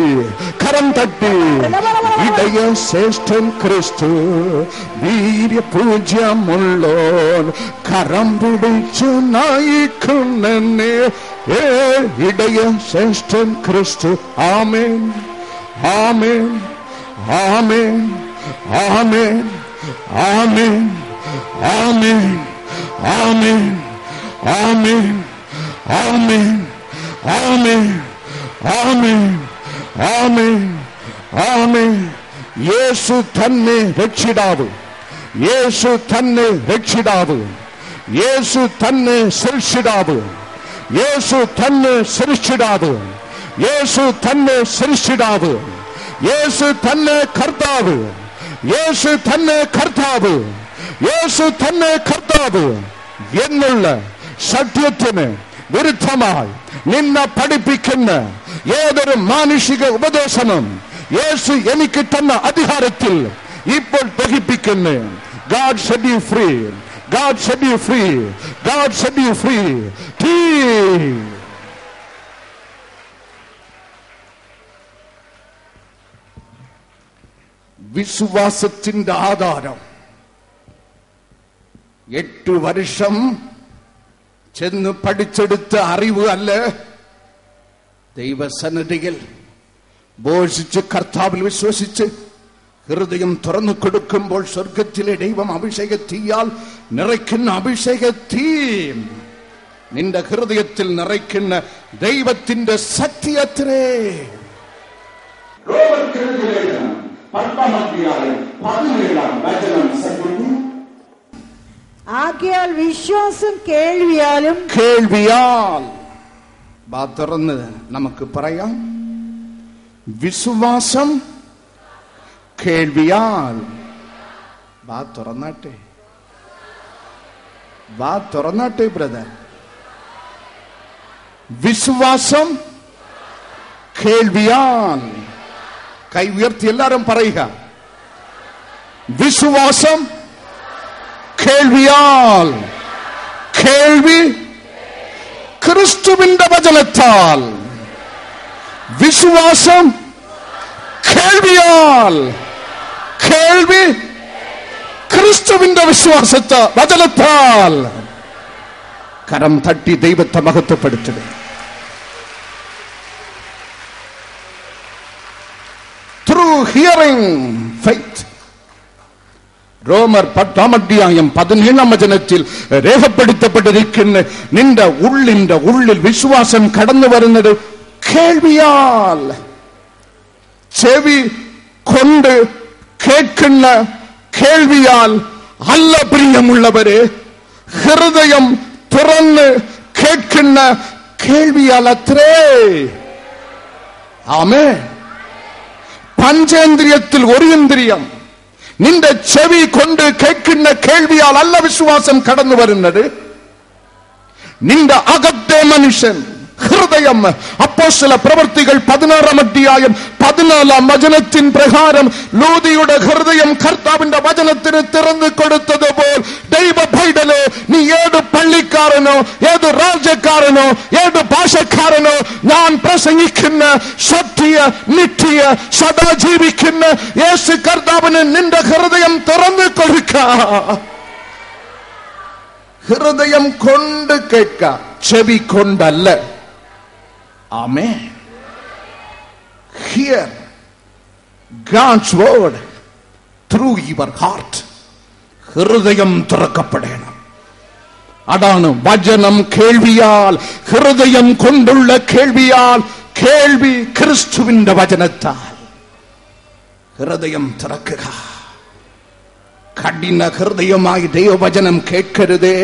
കരം തട്ടി. ഇടയ ശ്രേഷ്ഠൻ ക്രിസ്തു വീര്യപൂജ്യമുള്ളോൻ കരം പിടിച്ചു നയിക്കുന്നെ. ഇടയ ശ്രേഷ്ഠൻ ക്രിസ്തു. ആമേൻ ആമേൻ ആമേൻ ആമേൻ ആമേൻ ആമേൻ ആമേൻ ആമേൻ ആമേൻ ആമേൻ ആമേൻ ആമേൻ ആമേൻ. യേശു തന്നെ രക്ഷിതാവ്. യേശു തന്നെ രക്ഷിതാവ്. യേശു തന്നെ സൃഷ്ടിതാവ്. യേശു തന്നെ സൃഷ്ടിതാവ്. യേശു തന്നെ സൃഷ്ടിതാവ്. യേശു തന്നെ കർത്താവ്. യേശു തന്നെ കർത്താവ്. യേശു തന്നെ കർത്താവ് എന്നുള്ള സത്യത്തിന് വിരുദ്ധമായി നിന്നെ പഠിപ്പിക്കുന്ന ഏതൊരു മാനുഷിക ഉപദേശവും യേശു എനിക്ക് തന്ന അധികാരത്തിൽ ഇപ്പോൾ ദഹിപ്പിക്കുന്നു. God set you free. God set you free. God set you free. വിശ്വാസത്തിന്റെ ആധാരം 8 വർഷം ചെന്ന് പഠിച്ചെടുത്ത അറിവ് അല്ല. ദൈവസന്നിധിയിൽ ബോധിച്ച് കർത്താവിൽ വിശ്വസിച്ച് ഹൃദയം തുറന്നു കൊടുക്കുമ്പോൾ സ്വർഗത്തിലെ ദൈവം അഭിഷേക തീയാൽ നിറയ്ക്കുന്ന അഭിഷേക തീ നിന്റെ ഹൃദയത്തിൽ നിറയ്ക്കുന്ന ദൈവത്തിന്റെ സത്യത്രേ. ആകയാൽ വിശ്വാസം കേൾവിയാലും കേൾവിയാൽ. തുറന്ന് നമുക്ക് പറയാം, വിശ്വാസം കേൾവിയാൽ. തുറന്നാട്ടെ തുറന്നാട്ടെ ബ്രദർ. വിശ്വാസം കേൾവിയാൽ. കൈ ഉയർത്തി എല്ലാവരും പറയുക, വിശ്വാസം കേൾവിയാൽ. കേൾവി ക്രിസ്തുവിന്റെ വചനത്താൽ. വിശ്വാസം കേൾവിയാൽ. കേൾവി ക്രിസ്തുവിന്റെ വചനത്താൽ. കരം തട്ടി ദൈവത്തെ മഹത്വപ്പെടുത്തുക. Through hearing faith. റോമർ 10-17 വചനത്തിൽ രേഖപ്പെടുത്തപ്പെട്ടിരിക്കുന്ന നിന്റെ ഉള്ളിൽ വിശ്വാസം കടന്നു വരുന്നത് കേൾവിയാൽ. ചെവി കൊണ്ട് കേൾക്കുന്ന കേൾവിയാൽ അല്ല പ്രിയമുള്ളവരെ, ഹൃദയം തുറന്ന് കേൾക്കുന്ന കേൾവിയാൽ അത്രേ. ആമേൻ. പഞ്ചേന്ദ്രിയത്തിൽ ഒരു ഇന്ദ്രിയം. നിന്റെ ചെവി കൊണ്ട് കേൾക്കുന്ന കേൾവിയാൽ അല്ല വിശ്വാസം കടന്നു വരുന്നത്. നിന്റെ അകത്തെ മനുഷ്യൻ ഹൃദയം. അപ്പോസ്തല പ്രവൃത്തികൾ 16 വചനത്തിൻ പ്രകാരം ലൂദിയുടെ ഹൃദയം കർത്താവിന്റെ വചനത്തിന് തുറന്നു കൊടുത്തതുപോൽ ദൈവ പൈതലേ, നീ ഏത് പള്ളിക്കാരനോ ഏത് രാജ്യക്കാരനോ ഏത് ഭാഷക്കാരനോ ഞാൻ പ്രസംഗിക്കുന്ന സത്യ നിത്യ സദാ ജീവിക്കുന്ന യേശു കർത്താവിന് നിന്റെ ഹൃദയം തുറന്നു കൊടുക്ക. ഹൃദയം കൊണ്ട് കേൾക്ക, ചെവി കൊണ്ടല്ല. Amen. Hear God's word through your heart. ഹൃദയം തുറക്കപ്പെടണം. അതാണ് വചനം കേൾവിയാൽ. ഹൃദയം കൊണ്ടുള്ള കേൾവിയാൽ കേൾവി ക്രിസ്തുവിന്റെ വചനത്താൽ. ഹൃദയം തുറക്കുക. കഠിന ഹൃദയമായി ദൈവവചനം കേൾക്കരുതേ.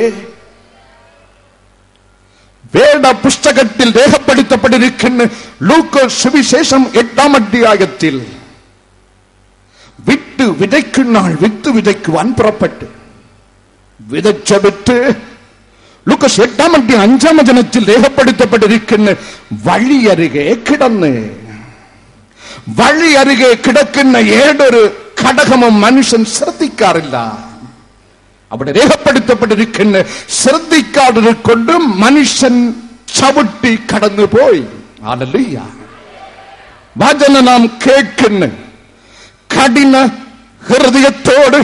വേദപുസ്തകത്തിൽ രേഖപ്പെടുത്തപ്പെട്ടിരിക്കുന്ന ലൂക്കോസ് സുവിശേഷം 8-ാം അധ്യായത്തിൽ വിത്ത് വിതയ്ക്കുന്ന ആൾ വിത്ത് വിതയ്ക്കുവാൻ പുറപ്പെട്ട് വിതച്ച വിത്ത് ലൂക്കോസ് 8-ാം അധ്യായം 5-ാം വചനത്തിൽ രേഖപ്പെടുത്തപ്പെട്ടിരിക്കുന്ന വഴിയരികെ കിടന്ന്. വഴിയരികെ കിടക്കുന്ന ഏതൊരു ഘടകമും മനുഷ്യൻ ശ്രദ്ധിക്കാറില്ല. അവിടെ രേഖപ്പെടുത്തപ്പെട്ടിരിക്കുന്ന ശ്രദ്ധിക്കാതെ കൊണ്ട് മനുഷ്യൻ ചവിട്ടി കടന്നുപോയി. ഹല്ലേലൂയ. വചനം നാം കേൾക്കുന്ന കഠിന ഹൃദയത്തോട്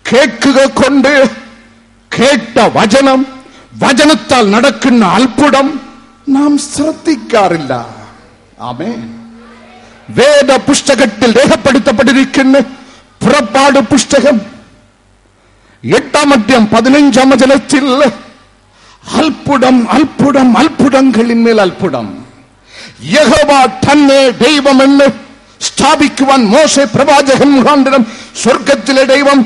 കേൾക്കുക കൊണ്ട് കേട്ട വചനം, വചനത്താൽ നടക്കുന്ന അത്ഭുതം നാം ശ്രദ്ധിക്കാറില്ല. ആമേൻ. വേദപുസ്തകത്തിൽ രേഖപ്പെടുത്തപ്പെട്ടിരിക്കുന്ന പുറപ്പാട് പുസ്തകം 8-ാം അധ്യായം 15-ാം വചനത്തിൽ അത്ഭുതം അത്ഭുതം അത്ഭുതങ്ങളിന്മേൽ അത്ഭുതം. യഹോവ തന്നെ ദൈവമെന്ന് സ്ഥാപിക്കുവാൻ മോശെ പ്രവാചകൻ മുഖാന്തരം സ്വർഗത്തിലെ ദൈവം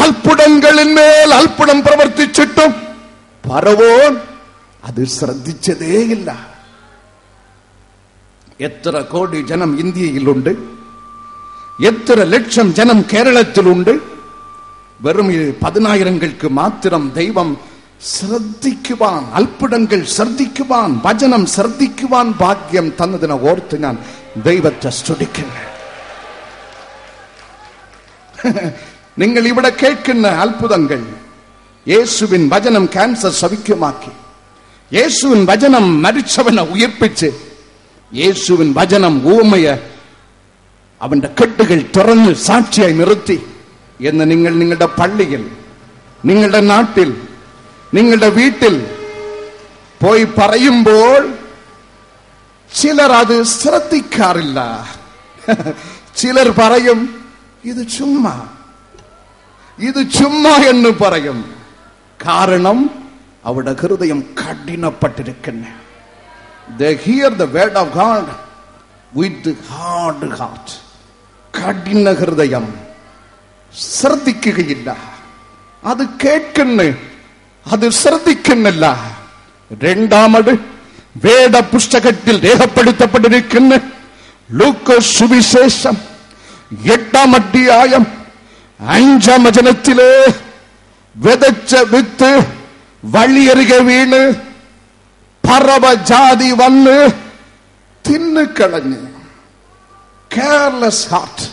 അത്ഭുതങ്ങളിന്മേൽ അത്ഭുതം പ്രവർത്തിച്ചിട്ടും ഫറവോൻ അത് ശ്രദ്ധിച്ചതേയില്ല. എത്ര കോടി ജനം ഇന്ത്യയിലുണ്ട്, എത്ര ലക്ഷം ജനം കേരളത്തിലുണ്ട്. വെറും 10,000-ങ്ങൾക്ക് മാത്രം ദൈവം ശ്രദ്ധിക്കുവാൻ, അത്ഭുതങ്ങൾ ശ്രദ്ധിക്കുവാൻ, വചനം ശ്രദ്ധിക്കുവാൻ ഭാഗ്യം തന്നതിനെ ഓർത്ത് ഞാൻ ദൈവത്തെ സ്തുതിക്കുന്നു. നിങ്ങൾ ഇവിടെ കേൾക്കുന്ന അത്ഭുതങ്ങൾ യേശുവിൻ വചനം ക്യാൻസർ സൗഖ്യമാക്കി, യേശുവിൻ വചനം മരിച്ചവനെ ഉയർപ്പിച്ച്, യേശുവിൻ വചനം ഊമയ അവന്റെ കെട്ടുകൾ തുറന്ന് സാക്ഷിയായി നിർത്തി എന്ന് നിങ്ങൾ നിങ്ങളുടെ പള്ളിയിൽ, നിങ്ങളുടെ നാട്ടിൽ, നിങ്ങളുടെ വീട്ടിൽ പോയി പറയുമ്പോൾ ചിലർ അത് ശ്രദ്ധിക്കാറില്ല. ചിലർ പറയും ഇത് ചുമ്മാ, ഇത് ചുമ്മാ എന്ന് പറയും. കാരണം അവിടെ ഹൃദയം കഠിനപ്പെട്ടിരിക്കുന്നു. They hear the word of God with hard heart. കഠിന ഹൃദയം ശ്രദ്ധിക്കുകയില്ല. അത് കേൾക്കുന്നു, അത് ശ്രദ്ധിക്കുന്നില്ല. രണ്ടാമത് വേദപുസ്തകത്തിൽ രേഖപ്പെടുത്തപ്പെട്ടിരിക്കുന്ന ലൂക്കോസ് സുവിശേഷം 8-ാം അധ്യായം 5-ാം വചനത്തിലെ വിതച്ച വിത്ത് വഴിയരികെ വീണ് പറവജാതി വന്ന് തിന്നുകളഞ്ഞ്. Careless heart,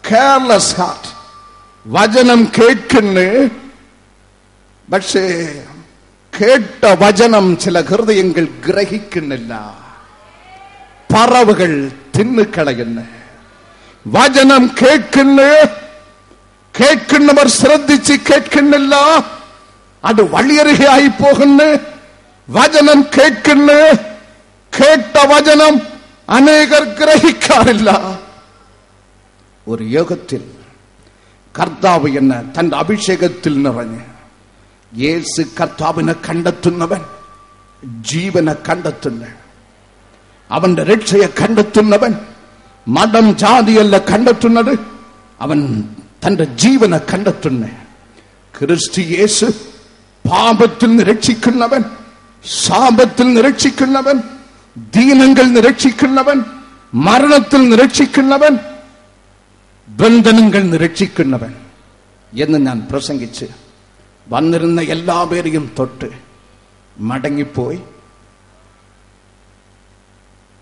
careless heart. വചനം കേൾക്കുന്നു, പക്ഷേ കേട്ട വചനം ചില ഹൃദയങ്ങൾ ഗ്രഹിക്കുന്നില്ല. പറവുകൾ തിന്നുകളയുന്നു. വചനം കേൾക്കുന്നു, കേൾക്കുന്നവർ ശ്രദ്ധിച്ച് കേൾക്കുന്നില്ല, അത് വഴിയരികയായി പോകുന്നു. വചനം കേൾക്കുന്നു, കേട്ട വചനം അനേകർ ഗ്രഹിക്കാറില്ല. ഒരു യോഗത്തിൽ കർത്താവ് എന്ന തന്റെ അഭിഷേകത്തിൽ നിറഞ്ഞ് യേശു കർത്താവിനെ കണ്ടെത്തുന്നവൻ ജീവനെ കണ്ടെത്തുന്നു. അവന്റെ രക്ഷയെ കണ്ടെത്തുന്നവൻ മതം ജാതിയല്ല കണ്ടെത്തുന്നത്, അവൻ തന്റെ ജീവനെ കണ്ടെത്തുന്നു. ക്രിസ്തു യേശു പാപത്തിൽ നിന്ന് രക്ഷിക്കുന്നവൻ, ശാപത്തിൽ നിന്ന് രക്ഷിക്കുന്നവൻ, ദീനങ്ങളിൽ നിന്ന് രക്ഷിക്കുന്നവൻ, മരണത്തിൽ നിന്ന് രക്ഷിക്കുന്നവൻ, ബന്ധനങ്ങളിൽ നിന്ന് രക്ഷിക്കുന്നവൻ എന്ന് ഞാൻ പ്രസംഗിച്ച് വന്നിരുന്ന എല്ലാവരെയും തൊട്ട് മടങ്ങിപ്പോയി.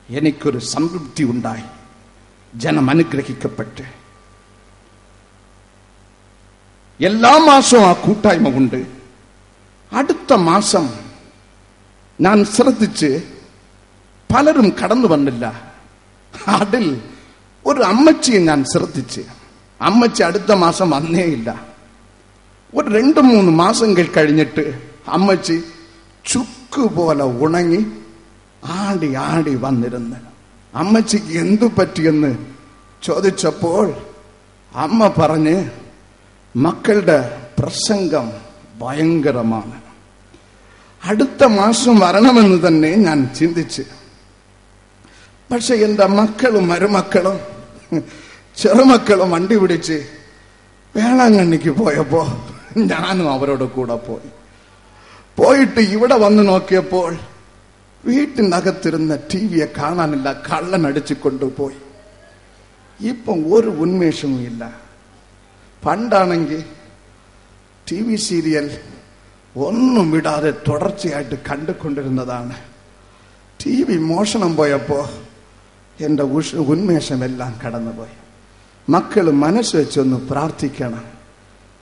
എനിക്കൊരു സംതൃപ്തി ഉണ്ടായി. ജനം അനുഗ്രഹിക്കപ്പെട്ട് എല്ലാ മാസവും ആ കൂട്ടായ്മ ഉണ്ട്. അടുത്ത മാസം ഞാൻ ശ്രദ്ധിച്ച് പലരും കടന്നു വന്നില്ല. അതിൽ ഒരു അമ്മച്ചിയെ ഞാൻ ശ്രദ്ധിച്ച്, അമ്മച്ചി അടുത്ത മാസം വന്നേയില്ല. ഒരു 2-3 മാസങ്ങൾ കഴിഞ്ഞിട്ട് അമ്മച്ചി ചുക്കുപോലെ ഉണങ്ങി ആടി ആടി വന്നിരുന്നു. അമ്മച്ചിക്ക് എന്തു പറ്റിയെന്ന് ചോദിച്ചപ്പോൾ അമ്മ പറഞ്ഞ് മക്കളുടെ പ്രസംഗം ഭയങ്കരമാണ്, അടുത്ത മാസം വരണമെന്ന് തന്നെ ഞാൻ ചിന്തിച്ച് പക്ഷെ എന്റെ മക്കളും മരുമക്കളും ചെറുമക്കളും വണ്ടി പിടിച്ച് വേളാങ്കണ്ണിക്ക് പോയപ്പോ ഞാനും അവരോട് കൂടെ പോയിട്ട് ഇവിടെ വന്ന് നോക്കിയപ്പോൾ വീട്ടിനകത്തിരുന്ന ടിവിയെ കാണാനില്ല, കള്ളനടിച്ചു കൊണ്ടുപോയി. ഇപ്പം ഒരു ഉന്മേഷവും ഇല്ല. പണ്ടാണെങ്കിൽ TV സീരിയൽ ഒന്നും വിടാതെ തുടർച്ചയായിട്ട് കണ്ടുകൊണ്ടിരുന്നതാണ്. TV മോഷണം പോയപ്പോ എന്റെ ഉന്മേഷമെല്ലാം കടന്നുപോയി. മക്കൾ മനസ്സ് വെച്ചൊന്ന് പ്രാർത്ഥിക്കണം,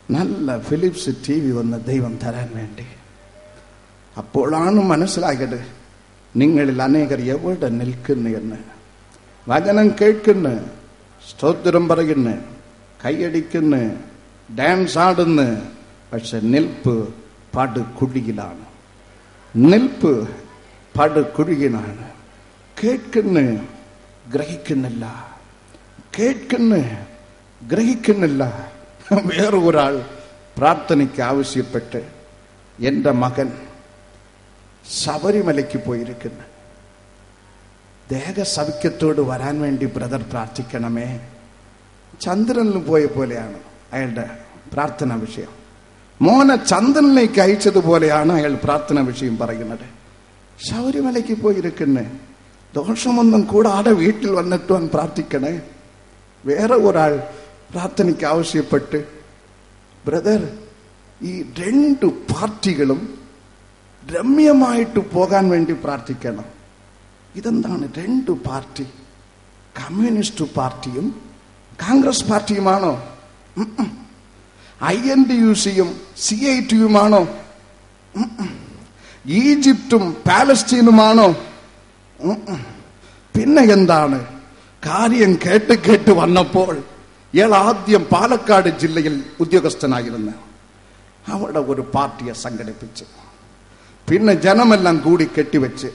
നല്ല ഫിലിപ്സ് TV ഒന്ന് ദൈവം തരാൻ വേണ്ടി. അപ്പോഴാണ് മനസ്സിലായത് നിങ്ങളിൽ അനേകർ എവിടെ നിൽക്കുന്നു എന്ന്. വചനം കേൾക്കുന്നു, സ്തോത്രം പറയുന്നു, കൈയടിക്കുന്നു, ഡാൻസ് ആടുന്നു, പക്ഷെ നിൽപ്പ് പടുകുഴിയിലാണ്. നിൽപ്പ് പടുകുഴിയിലാണ്. കേൾക്കുന്നു, ഗ്രഹിക്കുന്നില്ല. കേൾക്കുന്നു, ഗ്രഹിക്കുന്നില്ല. വേറെ ഒരാൾ പ്രാർത്ഥനയ്ക്ക് ആവശ്യപ്പെട്ട് എന്റെ മകൻ ശബരിമലയ്ക്ക് പോയിരിക്കുന്നു. ദേഹസൗഖ്യത്തോട് വരാൻ വേണ്ടി ബ്രദർ പ്രാർത്ഥിക്കണമേ. ചന്ദ്രനിൽ പോയ പോലെയാണ് അയാളുടെ പ്രാർത്ഥന വിഷയം. മോനെ ചന്ദ്രനിലേക്ക് അയച്ചതുപോലെയാണ് അയാൾ പ്രാർത്ഥന വിഷയം പറയുന്നത്. ശബരിമലയ്ക്ക് പോയിരിക്കുന്നു. ദോഷമൊന്നും കൂടാതെ വീട്ടിൽ വന്നിട്ട് അവൻ പ്രാർത്ഥിക്കണേ. വേറെ ഒരാൾ പ്രാർത്ഥനയ്ക്ക് ആവശ്യപ്പെട്ട് ബ്രദർ ഈ 2 പാർട്ടികളും രമ്യമായിട്ട് പോകാൻ വേണ്ടി പ്രാർത്ഥിക്കണം. ഇതെന്താണ് 2 പാർട്ടി? കമ്മ്യൂണിസ്റ്റ് പാർട്ടിയും കോൺഗ്രസ് പാർട്ടിയുമാണോ? INDUCയും CITയുമാണോ? ഈജിപ്തും പാലസ്തീനുമാണോ? പിന്നെ എന്താണ്? കാര്യം കേട്ട് വന്നപ്പോൾ ഇയാൾ ആദ്യം പാലക്കാട് ജില്ലയിൽ ഉദ്യോഗസ്ഥനായിരുന്നു. അവിടെ ഒരു പാർട്ടിയെ സംഘടിപ്പിച്ച് പിന്നെ ജനമെല്ലാം കൂടി കെട്ടിവെച്ച്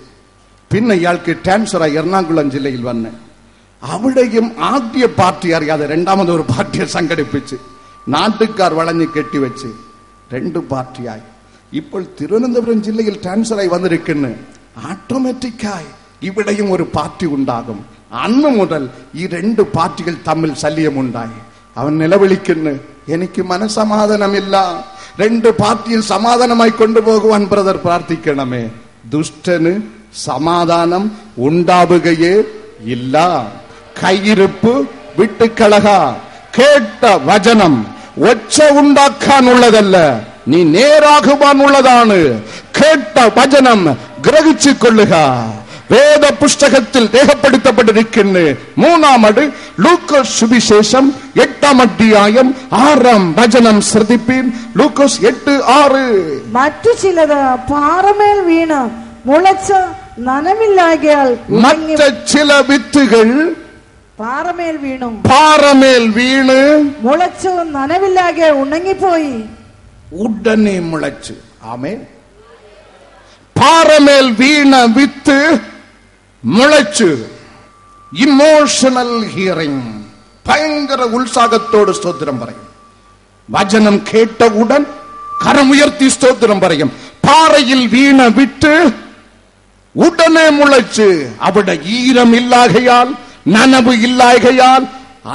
പിന്നെ ഇയാൾക്ക് ട്രാൻസ്ഫറായി എറണാകുളം ജില്ലയിൽ വന്ന് അവിടെയും ആദ്യ പാർട്ടി അറിയാതെ രണ്ടാമതൊരു പാർട്ടിയെ സംഘടിപ്പിച്ച് നാട്ടുകാർ വളഞ്ഞ് കെട്ടിവെച്ച് 2 പാർട്ടിയായി. ഇപ്പോൾ തിരുവനന്തപുരം ജില്ലയിൽ ട്രാൻസ്ഫറായി വന്നിരിക്കുന്നു. ഓട്ടോമാറ്റിക്കായി ഇവിടെയും ഒരു പാർട്ടി ഉണ്ടാകും. അന്ന് മുതൽ ഈ 2 പാർട്ടികൾ തമ്മിൽ ശല്യമുണ്ടായി. അവൻ നിലവിളിക്കുന്നു, എനിക്ക് മനസമാധാനമില്ല, 2 പാർട്ടിയിൽ സമാധാനമായി കൊണ്ടുപോകുവാൻ ബ്രദർ പ്രാർത്ഥിക്കണമേ. ദുഷ്ടന് സമാധാനം ഉണ്ടാവുകയേ ഇല്ല. കയ്യിരിപ്പ് വിട്ടുകളക. കേട്ട വചനം ഒച്ച ഉണ്ടാക്കാനുള്ളതല്ല, നീ നേരാകുവാനുള്ളതാണ്. കേട്ട വചനം ഗ്രഹിച്ചു കൊള്ളുക. വേദപുസ്തകത്തിൽ രേഖപ്പെടുത്തപ്പെട്ടിരിക്കുന്നു. 3-ാമത് ലൂക്കോസ് സുവിശേഷം 8-ാം അധ്യായം 6-ാം വചനം ശ്രദ്ധിപ്പീൻ. ലൂക്കോസ് 8:6. മറ്റു ചിലത് പാറമേൽ വീണ് മുളച്ച് നനവില്ലാകയാൽ മറ്റ് ചില വിത്തുകൾ പാറമേൽ വീണ് മുളച്ച് നനവില്ലാകെ ഉണങ്ങിപ്പോയി. ഉടനെ മുളച്ച്. ആമേൻ. പാറമേൽ വീണ വിത്ത് മുളച്ച്. Emotional hearing. ഭയങ്കര ഉത്സാഹത്തോട് സ്തോത്രം പറയും. വചനം കേട്ട ഉടൻ കരമുയർത്തി സ്തോത്രം പറയും. പാറയിൽ വീണ വിത്ത് ഉടനെ മുളച്ച്. അവിടെ ഈരമില്ലാകയാൽ നനവ് ഇല്ലാകയാൽ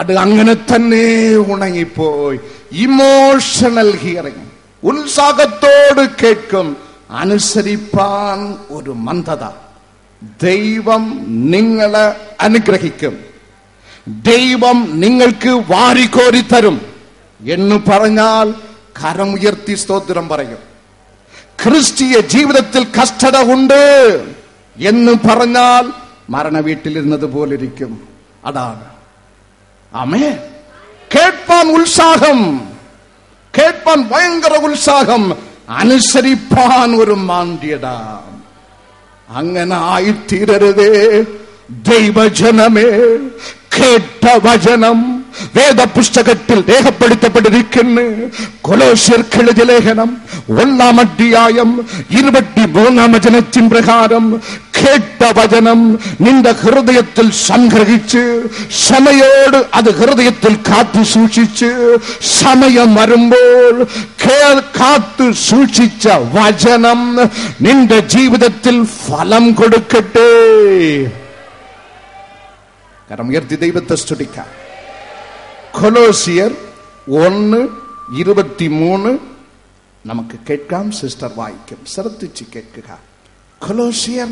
അത് അങ്ങനെ തന്നെ ഉണങ്ങിപ്പോയി. Emotional hearing. ഉത്സാഹത്തോട് കേൾക്കും, അനുസരിപ്പാൻ ഒരു മന്ദത. ദൈവം നിങ്ങളെ അനുഗ്രഹിക്കും. ദൈവം നിങ്ങൾക്ക് വാരിക്കോരി തരും എന്ന് പറഞ്ഞാൽ കരമുയർത്തി സ്തോത്രം പറയും. ക്രിസ്തീയ ജീവിതത്തിൽ കഷ്ടത ഉണ്ട് എന്ന് പറഞ്ഞാൽ മരണ വീട്ടിലിരുന്നത് പോലിരിക്കും. അതാണ്. ആമേൻ. കേൾപ്പാൻ ഉത്സാഹം, കേൾപ്പാൻ ഭയങ്കര ഉത്സാഹം, അനുസരിപ്പാൻ ഒരു മാന്ദ്യത. അങ്ങനെ ആയിത്തീരരുതേ ദൈവജനമേ. കേട്ട വചനം വേദപുസ്തകത്തിൽ രേഖപ്പെടുത്തപ്പെട്ടിരിക്കുന്നു. കൊലോസ്യർക്കെഴുതിയ ലേഖനം 1-ാം അധ്യായം 23-ാം വചനത്തിൻ പ്രകാരം കേട്ട വചനം നിന്റെ ഹൃദയത്തിൽ സംഗ്രഹിച്ച് സമയോട് അത് ഹൃദയത്തിൽ കാത്തു സൂക്ഷിച്ച് സമയം വരുമ്പോൾ കാത്തു സൂക്ഷിച്ച വചനം നിന്റെ ജീവിതത്തിൽ ഫലം കൊടുക്കട്ടെ. കരം ഉയർത്തി ദൈവത്തെ സ്തുതിക്കാം. കൊലോസിയർ 1:23 നമുക്ക് കേൾക്കാം. സിസ്റ്റർ വായിക്കും, ശ്രദ്ധിച്ച് കേൾക്കുക. കൊലോസിയർ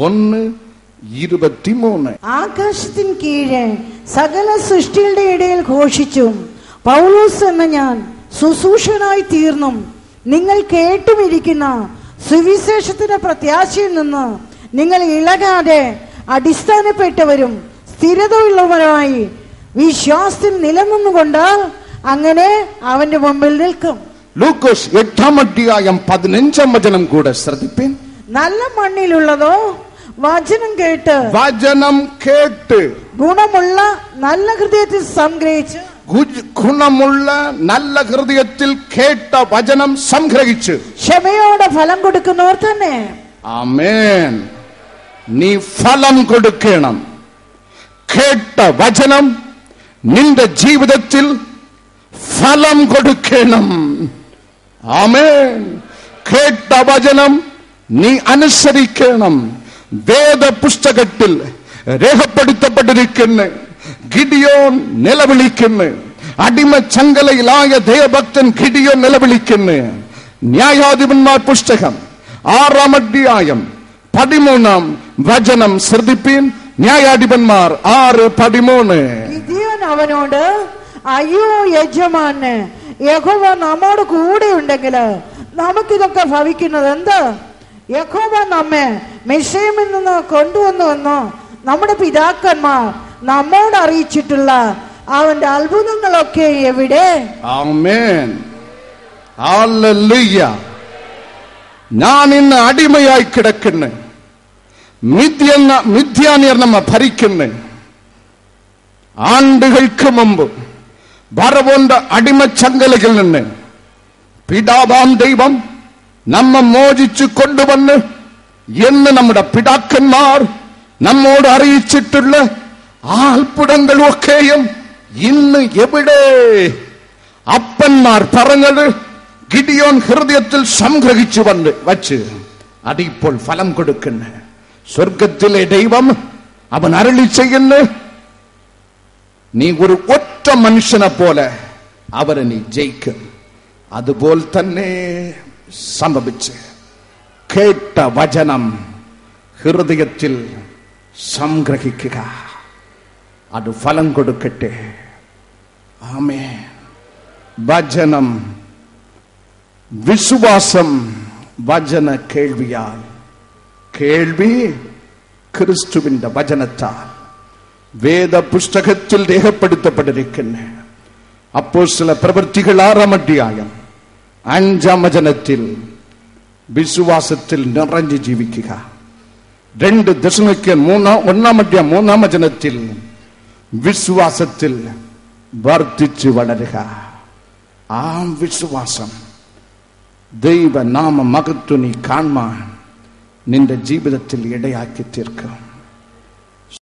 1:23. ആകാശത്തിൻ കീഴെ സകല സൃഷ്ടികളുടെ ഇടയിൽ ഘോഷിച്ചും പൗലോസ് എന്ന ഞാൻ ശുശ്രൂഷനായി തീർന്നും നിങ്ങൾ കേട്ടുമിരിക്കുന്ന സുവിശേഷത്തിന്റെ പ്രത്യാശയിൽ നിന്ന് നിങ്ങൾ ഇളകാതെ അടിസ്ഥാനപ്പെട്ടവരും സ്ഥിരതയുള്ളവരുമായി വിശ്വാസത്തിൽ നിലനിന്നുകൊണ്ട് അങ്ങനെ അവന്റെ മുമ്പിൽ നിൽക്കും. ലൂക്കോസ് 8:15 കൂടെ ശ്രദ്ധിപ്പിൻ. നല്ല മണ്ണിലുള്ളതോ വചനം കേട്ട് ഗുണമുള്ള നല്ല ഹൃദയത്തിൽ സംഗ്രഹിച്ച് ഗുണമുള്ള നല്ല ഹൃദയത്തിൽ കേട്ട വചനം സംഗ്രഹിച്ച് ക്ഷമയോടെ ഫലം കൊടുക്കുന്നവർ തന്നെ. ആമേൻ. നീ ഫലം കൊടുക്കണം. കേട്ട വചനം നിന്റെ ജീവിതത്തിൽ ഫലം കൊടുക്കണം. ആമേൻ. കേട്ട വചനം നീ അനുസരിക്കണം. വേദപുസ്തകത്തിൽ രേഖപ്പെടുത്തപ്പെട്ടിരിക്കുന്നു. ഗിഡിയോൻ നിലവിളിക്കുന്നു. അടിമ ചങ്കലയിലായ ദൈവഭക്തൻ ഗിഡിയോൻ നിലവിളിക്കുന്നു. ന്യായാധിപന്മാർ പുസ്തകം 6:13 ശ്രദ്ധിപ്പീൻ. ന്യായാധിപന്മാർ 6:13. ഗിദിയോൻ അവനോട്, അയ്യോ യജമാനെ, യഹോവ നമ്മോട് കൂടെ ഉണ്ടെങ്കിൽ നമുക്കിതൊക്കെ ഭവിക്കുന്നത് എന്ത്? യഹോവ നമ്മെ മിസ്രയീമിൽ നിന്ന് കൊണ്ടുവന്നുവെന്നോ നമ്മുടെ പിതാക്കന്മാർ നമ്മോട് അറിയിച്ചിട്ടുള്ള അവന്റെ അത്ഭുതങ്ങളൊക്കെ എവിടെ? ആമേൻ. ഹല്ലേലൂയ. ഞാൻ ഇന്ന് അടിമയായി കിടക്കുന്നു. മിഥ്യാനിയർ നമ്മെ ഭരിക്കുന്നു. ആണ്ടുകൾക്ക് മുമ്പ് ഫറവോന്റെ അടിമച്ചങ്കലയിൽ നിന്ന് പിതാവാം ദൈവം നമ്മെ മോചിച്ചു കൊണ്ടുവന്ന് എന്ന് നമ്മുടെ പിതാക്കന്മാർ നമ്മോട് അറിയിച്ചിട്ടുള്ള ആ അത്ഭുതങ്ങളൊക്കെയും ഇന്ന് എവിടെ? അപ്പന്മാർ പറഞ്ഞത് ഗിഡിയോൻ ഹൃദയത്തിൽ സംഗ്രഹിച്ചു വച്ച് അതിപ്പോൾ ഫലം കൊടുക്കുന്നു. സ്വർഗത്തിലെ ദൈവം അവൻ അരുളി ചെയ്യുന്നു, നീ ഒരു ഒറ്റ മനുഷ്യനെ പോലെ അവരെ നീ ജയിക്കും. അതുപോലെ തന്നെ സംഭവിച്ച് കേട്ട വചനം ഹൃദയത്തിൽ സംഗ്രഹിക്കുക. അത് ഫലം കൊടുക്കട്ടെ. ആമേൻ. വചനം, വിശ്വാസം വചന കേൾവിയാൽ, കേൾവി ക്രിസ്തുവിന്റെ വചനത്താൽ. വേദപുസ്തകത്തിൽ രേഖപ്പെടുത്തപ്പെട്ടിരിക്കുന്ന അപ്പോസ്തല പ്രവൃത്തികൾ 6:5 വിശ്വാസത്തിൽ നിറഞ്ഞു ജീവിക്കുക. 2 ദശലക്ഷം 1:3 വിശ്വാസത്തിൽ വർദ്ധിച്ചു വളരുക. ആ വിശ്വാസം ദൈവനാമ മഹത്വം നീ കാണുവാൻ നിന്റെ ജീവിതത്തിൽ ഇടയാക്കി തീർക്കും.